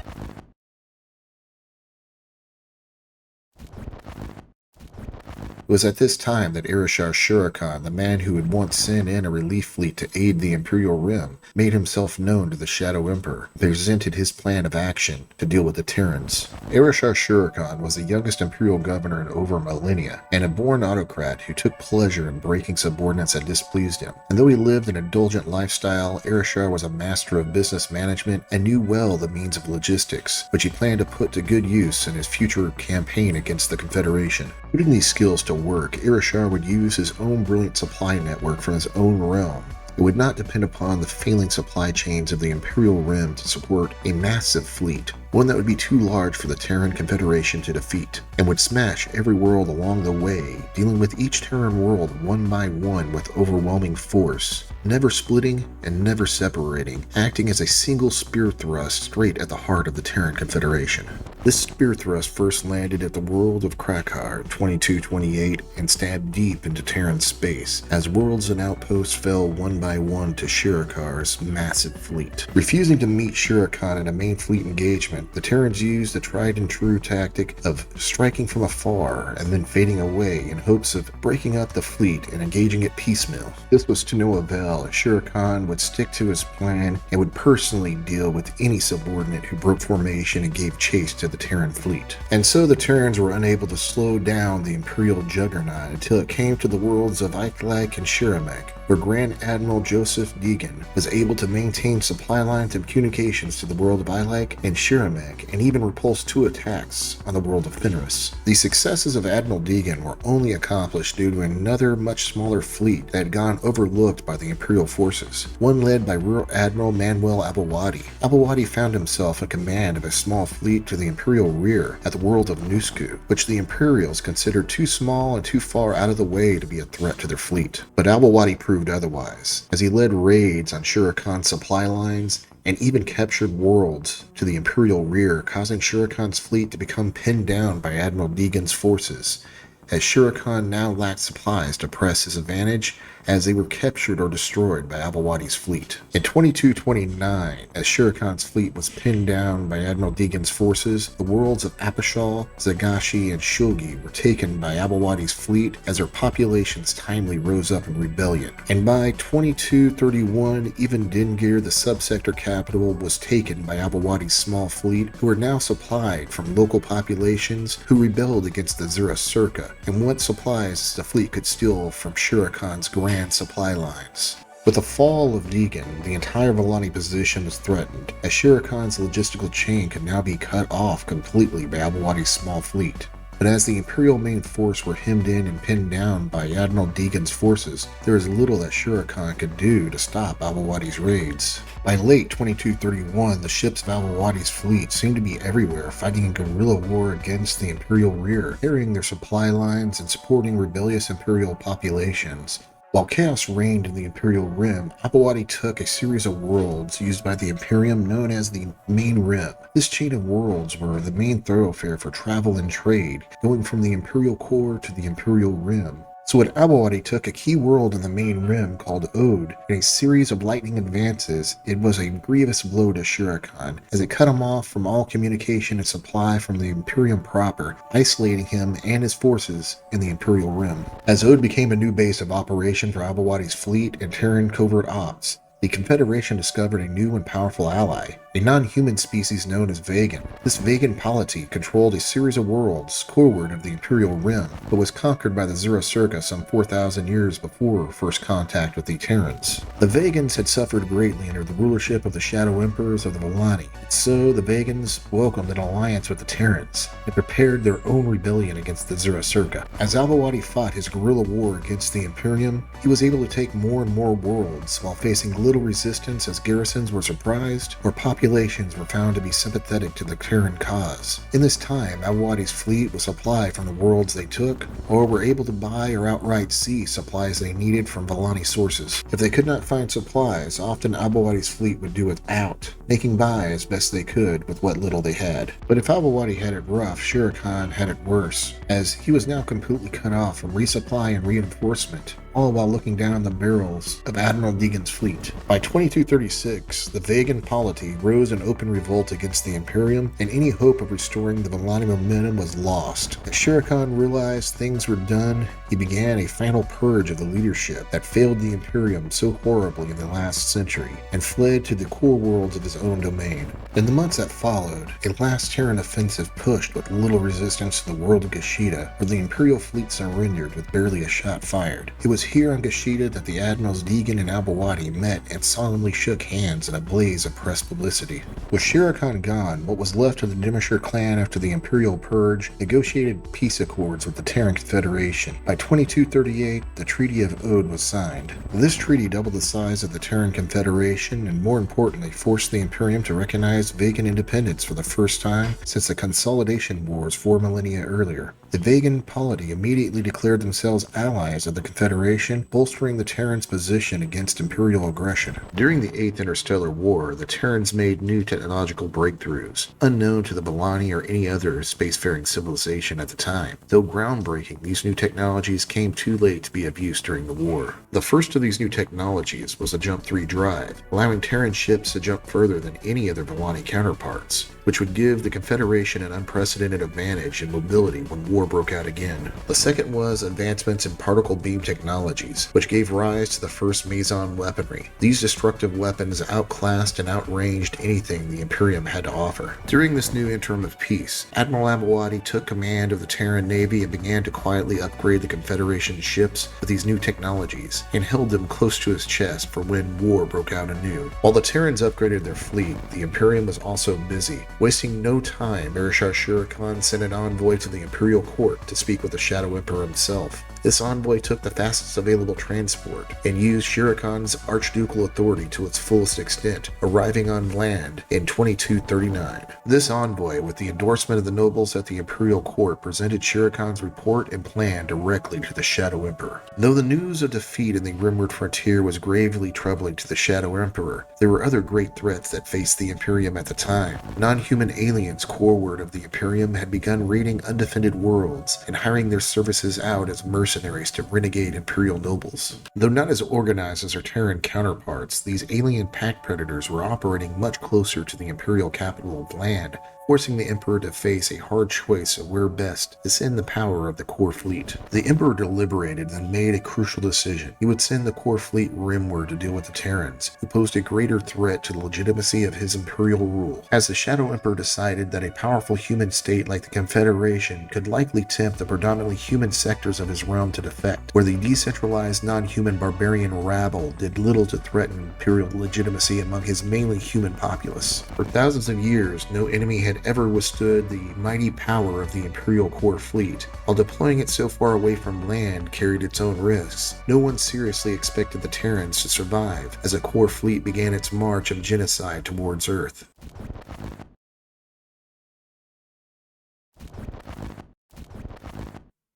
It was at this time that Irishar Shurakan, the man who had once sent in a relief fleet to aid the Imperial Rim, made himself known to the Shadow Emperor and presented his plan of action to deal with the Terrans. Irishar Shurakan was the youngest Imperial governor in over millennia, and a born autocrat who took pleasure in breaking subordinates that displeased him. And though he lived an indulgent lifestyle, Irishar was a master of business management and knew well the means of logistics, which he planned to put to good use in his future campaign against the Confederation. Putting these skills to work, Irishar would use his own brilliant supply network from his own realm. It would not depend upon the failing supply chains of the Imperial Rim to support a massive fleet, one that would be too large for the Terran Confederation to defeat, and would smash every world along the way, dealing with each Terran world one by one with overwhelming force, never splitting and never separating, acting as a single spear thrust straight at the heart of the Terran Confederation. This spear thrust first landed at the world of Krakar in 2228 and stabbed deep into Terran space, as worlds and outposts fell one by one to Shurakar's massive fleet. Refusing to meet Shurakan in a main fleet engagement, the Terrans used the tried and true tactic of striking from afar and then fading away in hopes of breaking up the fleet and engaging it piecemeal. This was to no avail, as Shurakan would stick to his plan and would personally deal with any subordinate who broke formation and gave chase to the Terran fleet. And so the Terrans were unable to slow down the Imperial juggernaut until it came to the worlds of Iklak and Shiramek, where Grand Admiral Joseph Deegan was able to maintain supply lines and communications to the world of Iklak and Shiramek, and even repulse 2 attacks on the world of Fenris. The successes of Admiral Deegan were only accomplished due to another much smaller fleet that had gone overlooked by the Imperial forces, one led by Rear Admiral Manuel Abawadi. Abawadi found himself in command of a small fleet to the Imperial rear at the world of Nusku, which the Imperials considered too small and too far out of the way to be a threat to their fleet. But Abawadi proved otherwise, as he led raids on Shurakan's supply lines and even captured worlds to the Imperial rear, causing Shurakan's fleet to become pinned down by Admiral Deegan's forces, as Shurakan now lacked supplies to press his advantage, as they were captured or destroyed by Abawadi's fleet. In 2229, as Shurakan's fleet was pinned down by Admiral Deegan's forces, the worlds of Apashal, Zagashi, and Shulgi were taken by Abawadi's fleet as their populations timely rose up in rebellion. And by 2231, even Dingir, the subsector capital, was taken by Abawadi's small fleet, who were now supplied from local populations who rebelled against the Zero Circa, and what supplies the fleet could steal from Shurakan's grand supply lines. With the fall of Deegan, the entire Vellani position was threatened, as Shurakan's logistical chain could now be cut off completely by Abawadi's small fleet. But as the Imperial main force were hemmed in and pinned down by Admiral Deegan's forces, there was little that Shere Khan could do to stop Al-Awadi's raids. By late 2231, the ships of Al-Awadi's fleet seemed to be everywhere, fighting a guerrilla war against the Imperial rear, carrying their supply lines and supporting rebellious Imperial populations. While chaos reigned in the Imperial Rim, Al-Awadi took a series of worlds used by the Imperium known as the Main Rim. This chain of worlds were the main thoroughfare for travel and trade, going from the Imperial Core to the Imperial Rim. So when Al-Awadi took a key world in the Main Rim called Ode in a series of lightning advances, it was a grievous blow to Shere Khan, as it cut him off from all communication and supply from the Imperium proper, isolating him and his forces in the Imperial Rim. As Ode became a new base of operation for Al-Awadi's fleet and Terran covert ops, the Confederation discovered a new and powerful ally, a non-human species known as Vegan. This Vegan polity controlled a series of worlds coreward of the Imperial Rim, but was conquered by the Zero-Circa some 4,000 years before first contact with the Terrans. The Vegans had suffered greatly under the rulership of the Shadow Emperors of the Volani, so the Vegans welcomed an alliance with the Terrans and prepared their own rebellion against the Zero-Circa. As Al-Awadi fought his guerrilla war against the Imperium, he was able to take more and more worlds while facing little resistance as garrisons were surprised or populations were found to be sympathetic to the Terran cause. In this time, Al-Awadi's fleet was supplied from the worlds they took, or were able to buy or outright seize supplies they needed from Volani sources. If they could not find supplies, often Al-Awadi's fleet would do without, making by as best they could with what little they had. But if Al-Awadi had it rough, Shere Khan had it worse, as he was now completely cut off from resupply and reinforcement, all while looking down the barrels of Admiral Deegan's fleet. By 2236, the Vegan polity rose in open revolt against the Imperium, and any hope of restoring the Volani momentum was lost. As Shere Khan realized things were done, he began a final purge of the leadership that failed the Imperium so horribly in the last century, and fled to the core worlds of his own domain. In the months that followed, a last Terran offensive pushed with little resistance to the world of Gashida, where the Imperial fleet surrendered with barely a shot fired. It was here on Gashida that the Admirals Deegan and Al-Awadi met and solemnly shook hands in a blaze of press publicity. With Shere Khan gone, what was left of the Dimishar clan after the Imperial Purge negotiated peace accords with the Terran Confederation. By 2238, the Treaty of Ode was signed. This treaty doubled the size of the Terran Confederation and, more importantly, forced the Imperium to recognize Vegan independence for the first time since the Consolidation Wars 4 millennia earlier. The Vegan polity immediately declared themselves allies of the Confederation, bolstering the Terrans' position against Imperial aggression. During the 8th Interstellar War, the Terrans made new technological breakthroughs, unknown to the Volani or any other spacefaring civilization at the time. Though groundbreaking, these new technologies came too late to be of use during the war. The first of these new technologies was the Jump 3 drive, allowing Terran ships to jump further than any other Volani counterparts, which would give the Confederation an unprecedented advantage in mobility when war broke out again. The second was advancements in particle beam technologies, which gave rise to the first Meson weaponry. These destructive weapons outclassed and outranged anything the Imperium had to offer. During this new interim of peace, Admiral Al-Awadi took command of the Terran Navy and began to quietly upgrade the Confederation ships with these new technologies, and held them close to his chest for when war broke out anew. While the Terrans upgraded their fleet, the Imperium was also busy. Wasting no time, Marishar Shere Khan sent an envoy to the Imperial court to speak with the Shadow Emperor himself. This envoy took the fastest available transport and used Shere Khan's archducal authority to its fullest extent, arriving on land in 2239. This envoy, with the endorsement of the nobles at the Imperial court, presented Shere Khan's report and plan directly to the Shadow Emperor. Though the news of defeat in the Rimward frontier was gravely troubling to the Shadow Emperor, there were other great threats that faced the Imperium at the time. Non-human aliens coreward of the Imperium had begun raiding undefended worlds and hiring their services out as mercenaries to renegade Imperial nobles. Though not as organized as their Terran counterparts, these alien pack predators were operating much closer to the Imperial capital of land, forcing the Emperor to face a hard choice of where best to send the power of the core fleet. The Emperor deliberated and made a crucial decision. He would send the core fleet rimward to deal with the Terrans, who posed a greater threat to the legitimacy of his imperial rule, as the Shadow Emperor decided that a powerful human state like the Confederation could likely tempt the predominantly human sectors of his realm to defect, where the decentralized non-human barbarian rabble did little to threaten imperial legitimacy among his mainly human populace. For thousands of years, no enemy had had ever withstood the mighty power of the Imperial core fleet. While deploying it so far away from land carried its own risks, no one seriously expected the Terrans to survive as a core fleet began its march of genocide towards Earth.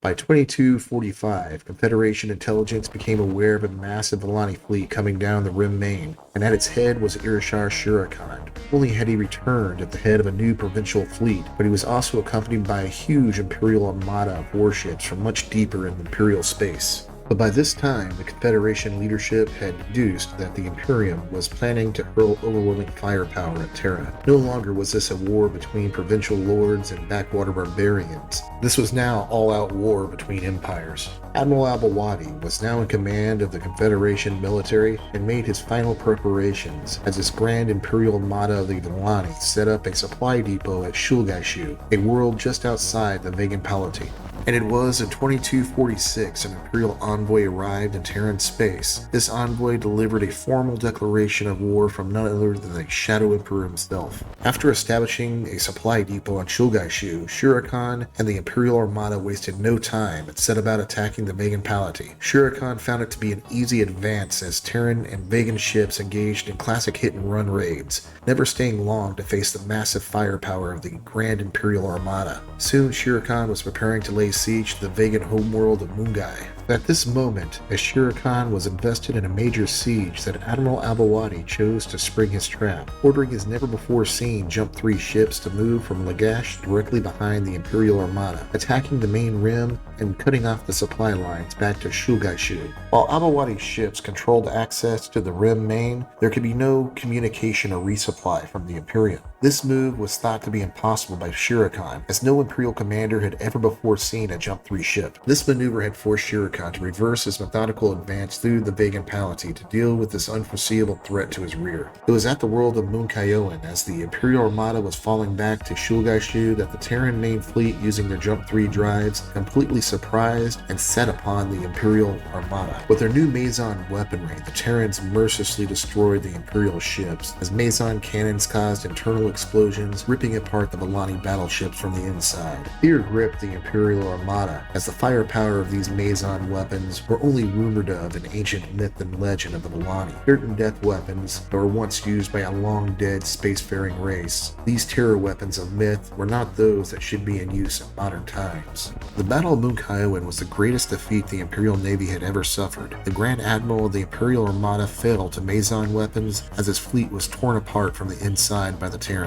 By 2245, Confederation intelligence became aware of a massive Volani fleet coming down the Rim Main, and at its head was Irishar Shurakan. Not only had he returned at the head of a new provincial fleet, but he was also accompanied by a huge Imperial armada of warships from much deeper in Imperial space. But by this time, the Confederation leadership had deduced that the Imperium was planning to hurl overwhelming firepower at Terra. No longer was this a war between provincial lords and backwater barbarians. This was now all-out war between empires. Admiral Al-Bawadi was now in command of the Confederation military and made his final preparations as his Grand Imperial Armada of the Volani set up a supply depot at Shulgaishu, a world just outside the Vegan Palatine. And it was in 2246 an Imperial envoy arrived in Terran space. This envoy delivered a formal declaration of war from none other than the Shadow Emperor himself. After establishing a supply depot on Shulgaishu, Shurakan and the Imperial Armada wasted no time and set about attacking the Vegan Palatine. Shurakan found it to be an easy advance as Terran and Vegan ships engaged in classic hit-and-run raids, never staying long to face the massive firepower of the Grand Imperial Armada. Soon Shurakan was preparing to lay siege to the Vegan homeworld of Mungai. At this moment, as Shurakan was invested in a major siege, that Admiral Al-Bawadi chose to spring his trap, ordering his never-before-seen Jump 3 ships to move from Lagash directly behind the Imperial Armada, attacking the main rim and cutting off the supply lines back to Shulgaishu. While Al-Bawadi's ships controlled access to the rim main, there could be no communication or resupply from the Imperium. This move was thought to be impossible by Shurakan, as no Imperial commander had ever before seen a Jump 3 ship. This maneuver had forced Shurakan to reverse his methodical advance through the Vegan Palatine to deal with this unforeseeable threat to his rear. It was at the world of Munkayoan, as the Imperial Armada was falling back to Shulgaishu, that the Terran main fleet, using their Jump 3 drives, completely surprised and set upon the Imperial Armada. With their new Maison weaponry, the Terrans mercilessly destroyed the Imperial ships, as Maison cannons caused internal explosions, ripping apart the Volani battleships from the inside. Fear gripped the Imperial Armada, as the firepower of these Maison weapons were only rumored of in ancient myth and legend of the Volani. Certain death weapons that were once used by a long-dead spacefaring race, these terror weapons of myth were not those that should be in use in modern times. The Battle of Munkayoan was the greatest defeat the Imperial Navy had ever suffered. The Grand Admiral of the Imperial Armada fell to Maison weapons as his fleet was torn apart from the inside by the Terrans.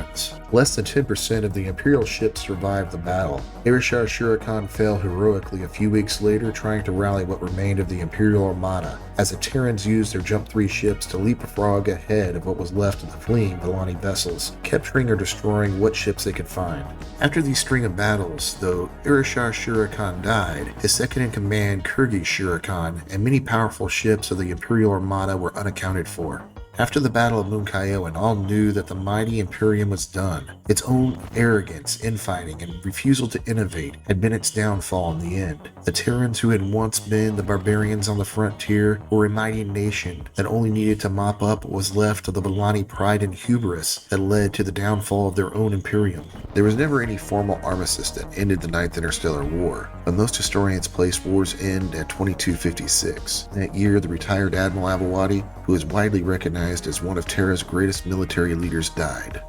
Less than 10% of the Imperial ships survived the battle. Irishar Shurakan fell heroically a few weeks later, trying to rally what remained of the Imperial Armada, as the Terrans used their Jump 3 ships to leapfrog ahead of what was left of the fleeing Volani vessels, capturing or destroying what ships they could find. After these string of battles, though Irishar Shurakan died, his second-in-command Kyrgyz Shurakan and many powerful ships of the Imperial Armada were unaccounted for. After the Battle of Munkayoan, all knew that the mighty Imperium was done. Its own arrogance, infighting, and refusal to innovate had been its downfall in the end. The Terrans, who had once been the barbarians on the frontier, were a mighty nation that only needed to mop up what was left of the Volani pride and hubris that led to the downfall of their own Imperium. There was never any formal armistice that ended the Ninth Interstellar War, but most historians place war's end at 2256. That year, the retired Admiral Al-Bawadi, who is widely recognized as one of Terra's greatest military leaders, died.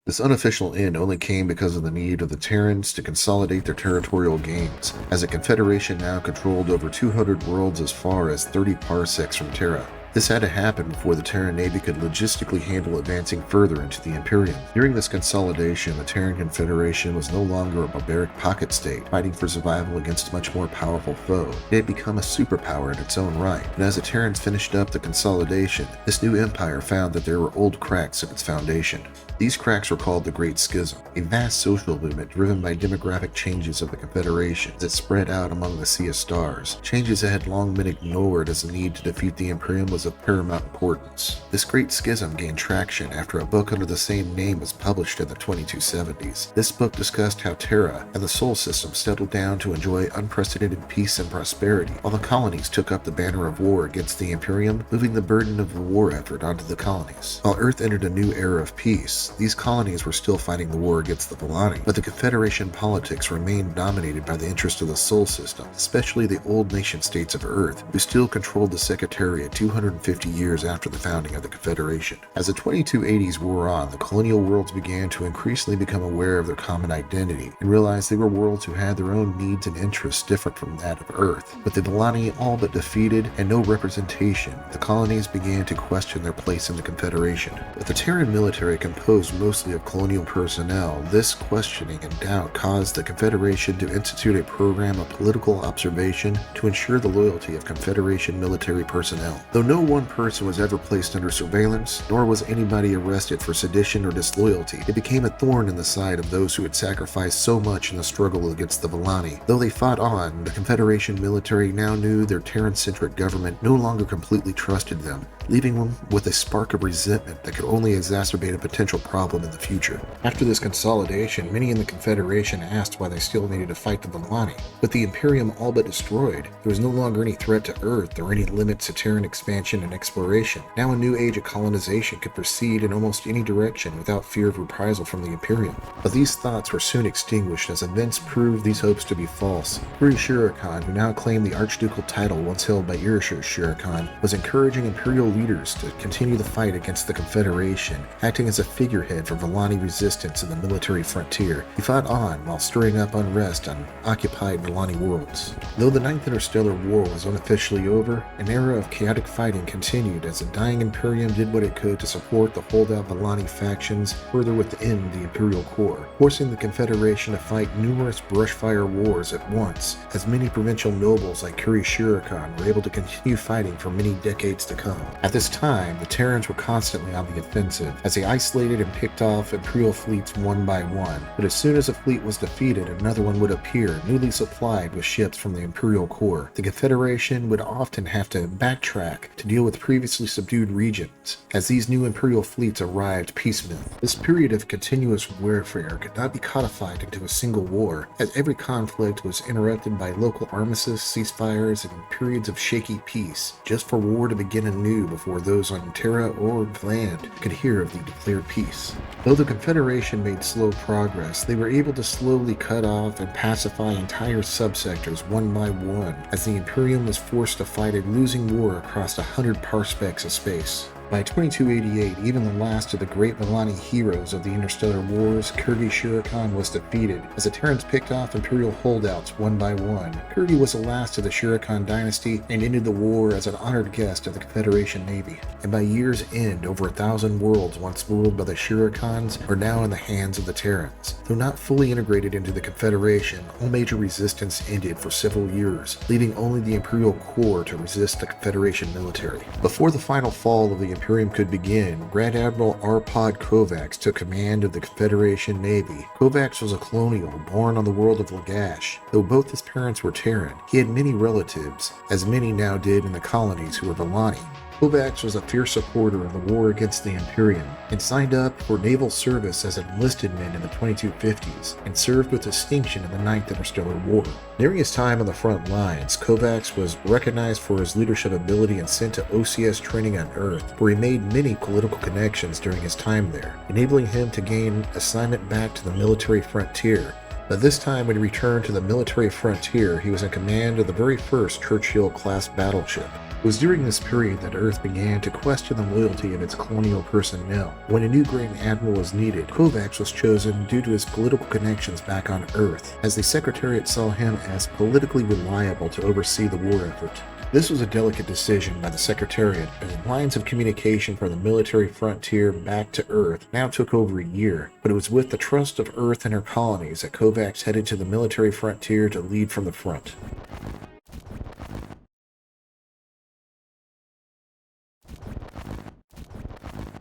This unofficial end only came because of the need of the Terrans to consolidate their territorial gains, as the Confederation now controlled over 200 worlds as far as 30 parsecs from Terra. This had to happen before the Terran Navy could logistically handle advancing further into the Imperium. During this consolidation, the Terran Confederation was no longer a barbaric pocket state, fighting for survival against a much more powerful foe. It had become a superpower in its own right, and as the Terrans finished up the consolidation, this new empire found that there were old cracks in its foundation. These cracks were called the Great Schism, a vast social movement driven by demographic changes of the Confederation that spread out among the Sea of Stars, changes that had long been ignored as the need to defeat the Imperium was of paramount importance. This Great Schism gained traction after a book under the same name was published in the 2270s. This book discussed how Terra and the Sol system settled down to enjoy unprecedented peace and prosperity, while the colonies took up the banner of war against the Imperium, moving the burden of the war effort onto the colonies. While Earth entered a new era of peace, these colonies were still fighting the war against the Volani, but the Confederation politics remained dominated by the interest of the Sol system, especially the old nation-states of Earth, who still controlled the Secretariat 250 years after the founding of the Confederation. As the 2280s wore on, the colonial worlds began to increasingly become aware of their common identity and realized they were worlds who had their own needs and interests different from that of Earth. With the Volani all but defeated and no representation, the colonies began to question their place in the Confederation. With the Terran military composed mostly of colonial personnel, this questioning and doubt caused the Confederation to institute a program of political observation to ensure the loyalty of Confederation military personnel. Though no one person was ever placed under surveillance, nor was anybody arrested for sedition or disloyalty, it became a thorn in the side of those who had sacrificed so much in the struggle against the Volani. Though they fought on, the Confederation military now knew their Terran-centric government no longer completely trusted them, leaving them with a spark of resentment that could only exacerbate a potential problem in the future. After this consolidation, many in the Confederation asked why they still needed to fight the Volani. With the Imperium all but destroyed, there was no longer any threat to Earth or any limit to Terran expansion and exploration. Now a new age of colonization could proceed in almost any direction without fear of reprisal from the Imperium. But these thoughts were soon extinguished as events proved these hopes to be false. Shura Khan, who now claimed the archducal title once held by Shura Khan, was encouraging Imperial leaders to continue the fight against the Confederation, acting as a figurehead for Volani resistance in the military frontier. He fought on while stirring up unrest on occupied Volani worlds. Though the Ninth Interstellar War was unofficially over, an era of chaotic fighting continued as the dying Imperium did what it could to support the holdout Volani factions further within the Imperial core, forcing the Confederation to fight numerous brushfire wars at once, as many provincial nobles like Shura Khan were able to continue fighting for many decades to come. At this time, the Terrans were constantly on the offensive, as they isolated and picked off Imperial fleets one by one, but as soon as a fleet was defeated, another one would appear, newly supplied with ships from the Imperial core. The Confederation would often have to backtrack to deal with previously subdued regions, as these new Imperial fleets arrived piecemeal. This period of continuous warfare could not be codified into a single war, as every conflict was interrupted by local armistices, ceasefires, and periods of shaky peace, just for war to begin anew before those on Terra or land could hear of the declared peace. Though the Confederation made slow progress, they were able to slowly cut off and pacify entire subsectors one by one, as the Imperium was forced to fight a losing war across 100 parsecs of space. By 2288, even the last of the great Volani heroes of the Interstellar Wars, Shura Khan was defeated, as the Terrans picked off Imperial holdouts one by one. Kurgi was the last of the Shura Khan dynasty and ended the war as an honored guest of the Confederation Navy. And by year's end, over 1,000 worlds once ruled by the Shura Khans are now in the hands of the Terrans. Though not fully integrated into the Confederation, all major resistance ended for several years, leaving only the Imperial core to resist the Confederation military. Before the final fall of the Imperium could begin, Grand Admiral Arpad Kovacs took command of the Confederation Navy. Kovacs was a colonial born on the world of Lagash. Though both his parents were Terran, he had many relatives, as many now did in the colonies who were Volani. Kovacs was a fierce supporter of the war against the Imperium and signed up for naval service as an enlisted man in the 2250s and served with distinction in the Ninth Interstellar War. During his time on the front lines, Kovacs was recognized for his leadership ability and sent to OCS training on Earth, where he made many political connections during his time there, enabling him to gain assignment back to the military frontier. But this time when he returned to the military frontier, he was in command of the very first Churchill-class battleship. It was during this period that Earth began to question the loyalty of its colonial personnel. When a new Grand Admiral was needed, Kovacs was chosen due to his political connections back on Earth, as the Secretariat saw him as politically reliable to oversee the war effort. This was a delicate decision by the Secretariat, as lines of communication from the military frontier back to Earth now took over a year, but it was with the trust of Earth and her colonies that Kovacs headed to the military frontier to lead from the front.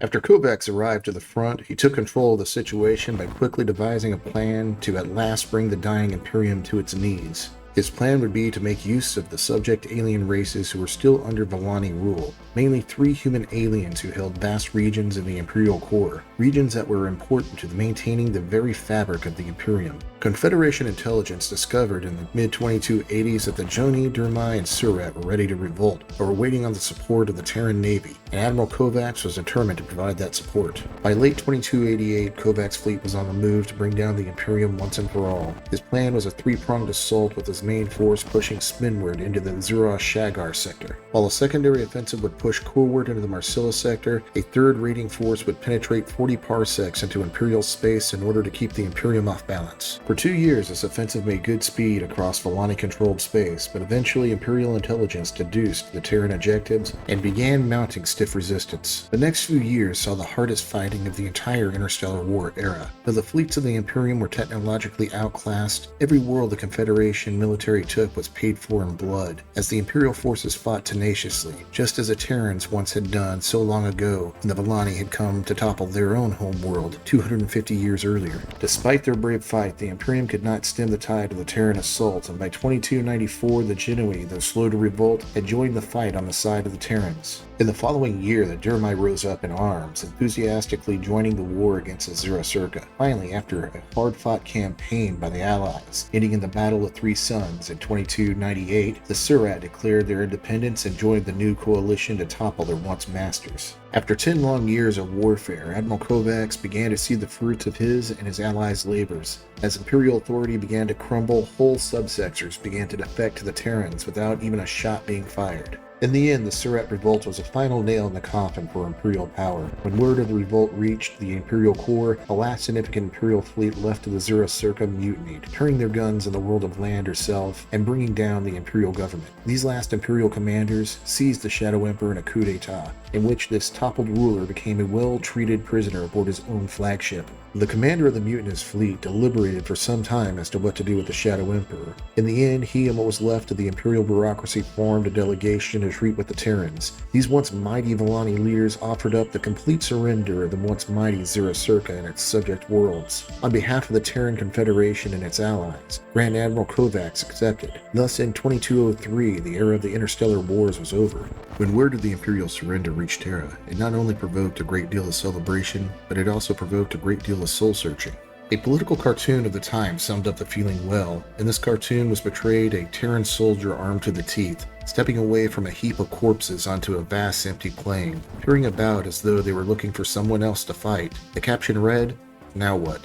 After Kovacs arrived to the front, he took control of the situation by quickly devising a plan to at last bring the dying Imperium to its knees. His plan would be to make use of the subject alien races who were still under Vellani rule, mainly 3 human aliens who held vast regions in the Imperial core, regions that were important to maintaining the very fabric of the Imperium. Confederation intelligence discovered in the mid-2280s that the Joni, Durmai, and Surat were ready to revolt, but were waiting on the support of the Terran Navy, and Admiral Kovacs was determined to provide that support. By late 2288, Kovacs' fleet was on the move to bring down the Imperium once and for all. His plan was a 3-pronged assault with his main force pushing spinward into the Zura-Shagar sector. While a secondary offensive would push coreward into the Marcellus sector, a third raiding force would penetrate 40 parsecs into Imperial space in order to keep the Imperium off balance. For 2 years, this offensive made good speed across Vellani-controlled space, but eventually Imperial intelligence deduced the Terran objectives and began mounting stiff resistance. The next few years saw the hardest fighting of the entire Interstellar War era. Though the fleets of the Imperium were technologically outclassed, every world the Confederation military took was paid for in blood, as the Imperial forces fought tenaciously, just as the Terrans once had done so long ago when the Vellani had come to topple their own home world 250 years earlier. Despite their brave fight, the Imperium could not stem the tide of the Terran assault, and by 2294 the Genoese, though slow to revolt, had joined the fight on the side of the Terrans. In the following year, the Durmai rose up in arms, enthusiastically joining the war against the Zura-Surka. Finally, after a hard-fought campaign by the Allies, ending in the Battle of Three Suns in 2298, the Surat declared their independence and joined the new coalition to topple their once masters. After 10 long years of warfare, Admiral Kovacs began to see the fruits of his and his allies' labors. As Imperial authority began to crumble, whole subsectors began to defect to the Terrans without even a shot being fired. In the end, the Surat revolt was a final nail in the coffin for Imperial power. When word of the revolt reached the Imperial core, the last significant Imperial fleet left to the Zura-Surka mutinied, turning their guns in the world of land herself and bringing down the Imperial government. These last Imperial commanders seized the Shadow Emperor in a coup d'etat, in which this toppled ruler became a well-treated prisoner aboard his own flagship. The commander of the mutinous fleet deliberated for some time as to what to do with the Shadow Emperor. In the end, he and what was left of the Imperial bureaucracy formed a delegation to treat with the Terrans. These once mighty Vellani leaders offered up the complete surrender of the once mighty Zura-Surka and its subject worlds. On behalf of the Terran Confederation and its allies, Grand Admiral Kovacs accepted. Thus, in 2203, the era of the Interstellar Wars was over. When word of the Imperial surrender reached Terra, it not only provoked a great deal of celebration, but it also provoked a great deal of soul-searching. A political cartoon of the time summed up the feeling well. In this cartoon was portrayed a Terran soldier armed to the teeth, stepping away from a heap of corpses onto a vast empty plain, peering about as though they were looking for someone else to fight. The caption read, "Now what?"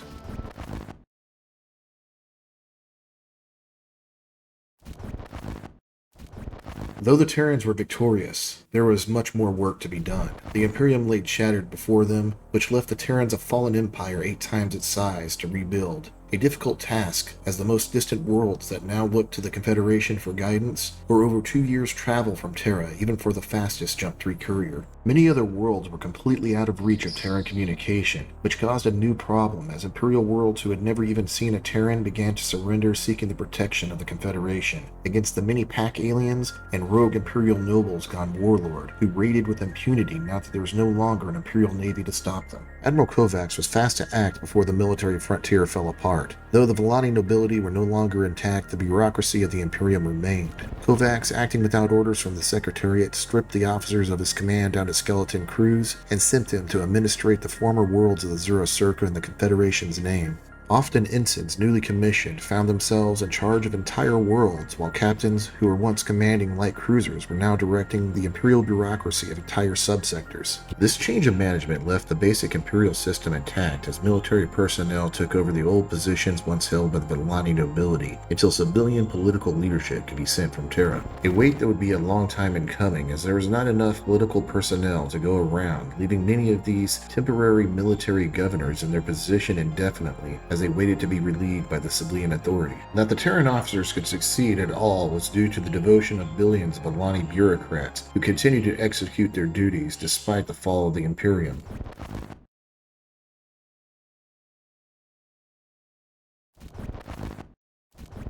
Though the Terrans were victorious, there was much more work to be done. The Imperium lay shattered before them, which left the Terrans a fallen empire 8 times its size to rebuild. A difficult task, as the most distant worlds that now looked to the Confederation for guidance were over 2 years' travel from Terra, even for the fastest Jump 3 courier. Many other worlds were completely out of reach of Terran communication, which caused a new problem as Imperial worlds who had never even seen a Terran began to surrender, seeking the protection of the Confederation against the many pack aliens and rogue Imperial nobles gone warlord, who raided with impunity now that there was no longer an Imperial navy to stop them. Admiral Kovacs was fast to act before the military frontier fell apart. Though the Vellani nobility were no longer intact, the bureaucracy of the Imperium remained. Kovacs, acting without orders from the Secretariat, stripped the officers of his command down to skeleton crews and sent them to administrate the former worlds of the Zura-Surka in the Confederation's name. Often ensigns newly commissioned found themselves in charge of entire worlds, while captains who were once commanding light cruisers were now directing the Imperial bureaucracy of entire subsectors. This change of management left the basic Imperial system intact as military personnel took over the old positions once held by the Vellani nobility until civilian political leadership could be sent from Terra. A wait that would be a long time in coming, as there was not enough political personnel to go around, leaving many of these temporary military governors in their position indefinitely as they waited to be relieved by the civilian authority. That the Terran officers could succeed at all was due to the devotion of billions of Vellani bureaucrats who continued to execute their duties despite the fall of the Imperium.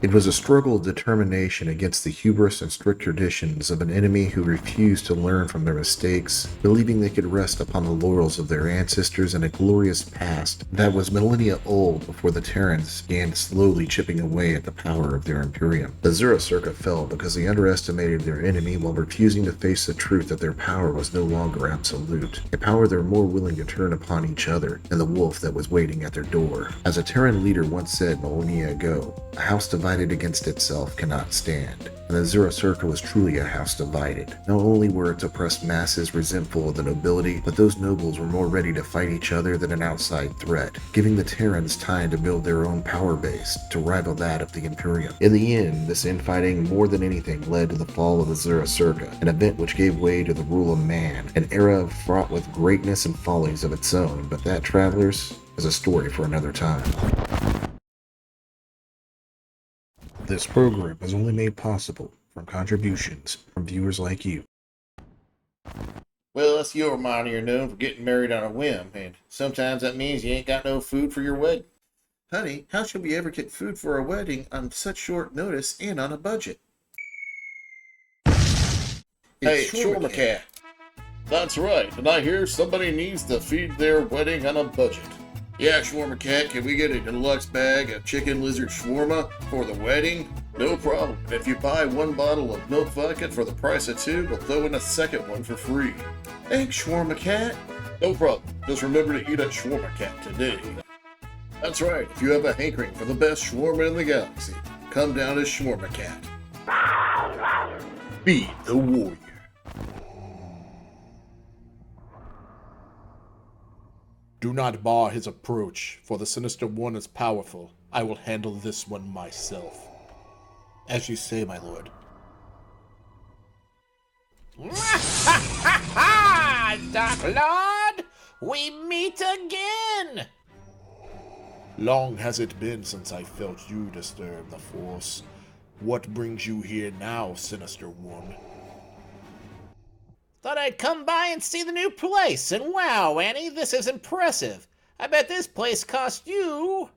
It was a struggle of determination against the hubris and strict traditions of an enemy who refused to learn from their mistakes, believing they could rest upon the laurels of their ancestors and a glorious past that was millennia old before the Terrans began slowly chipping away at the power of their Imperium. The Zura-Circa fell because they underestimated their enemy while refusing to face the truth that their power was no longer absolute, a power they were more willing to turn upon each other than the wolf that was waiting at their door. As a Terran leader once said millennia ago, a house divided against itself cannot stand. And the Zura-Circa was truly a house divided. Not only were its oppressed masses resentful of the nobility, but those nobles were more ready to fight each other than an outside threat, giving the Terrans time to build their own power base to rival that of the Imperium. In the end, this infighting more than anything led to the fall of the Zura-Circa, an event which gave way to the rule of man, an era fraught with greatness and follies of its own, but that, travelers, is a story for another time. This program is only made possible from contributions from viewers like you. Well, us Yormani are known for getting married on a whim, and sometimes that means you ain't got no food for your wedding. Honey, how should we ever get food for a wedding on such short notice and on a budget? Hey, Shawarma Cat. That's right, and I hear somebody needs to feed their wedding on a budget. Yeah, Shawarma Cat, can we get a deluxe bag of chicken lizard shawarma for the wedding? No problem. And if you buy one bottle of milk vodka for the price of two, we'll throw in a second one for free. Thanks, Shawarma Cat. No problem. Just remember to eat at Shawarma Cat today. That's right. If you have a hankering for the best shawarma in the galaxy, come down to Shawarma Cat. Be the warrior. Do not bar his approach, for the Sinister One is powerful. I will handle this one myself. As you say, my lord. Dark Lord, we meet again! Long has it been since I felt you disturb the Force. What brings you here now, Sinister One? Thought I'd come by and see the new place, and wow, Annie, this is impressive. I bet this place cost you...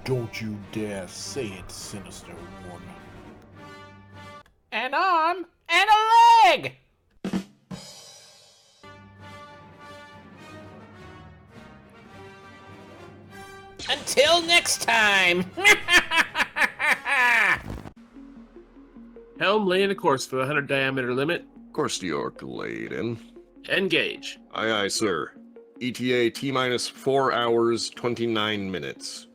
Don't you dare say it, Sinister One. An arm and a leg! Until next time! Helm laying a course for the 100 diameter limit. Course to York laid in. Engage. Aye, aye, sir. ETA T-minus 4 hours, 29 minutes.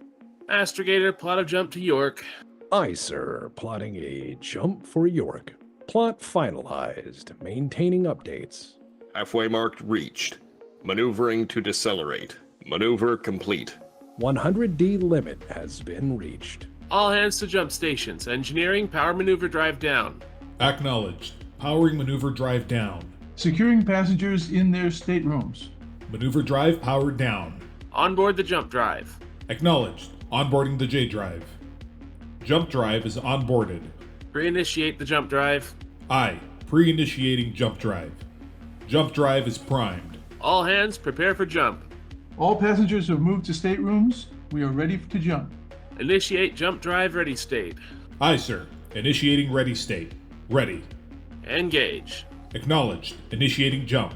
Astrogator, plot a jump to York. Aye, sir. Plotting a jump for York. Plot finalized. Maintaining updates. Halfway marked reached. Maneuvering to decelerate. Maneuver complete. 100D limit has been reached. All hands to jump stations. Engineering, power maneuver drive down. Acknowledged. Powering maneuver drive down. Securing passengers in their staterooms. Maneuver drive powered down. Onboard the jump drive. Acknowledged. Onboarding the J drive. Jump drive is onboarded. Pre-initiate the jump drive. Aye. Pre-initiating jump drive. Jump drive is primed. All hands prepare for jump. All passengers have moved to staterooms. We are ready to jump. Initiate jump drive ready state. Aye, sir. Initiating ready state. Ready. Engage. Acknowledged. Initiating jump.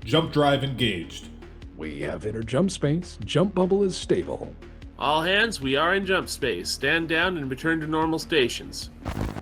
Jump drive engaged. We have entered jump space. Jump bubble is stable. All hands, we are in jump space. Stand down and return to normal stations.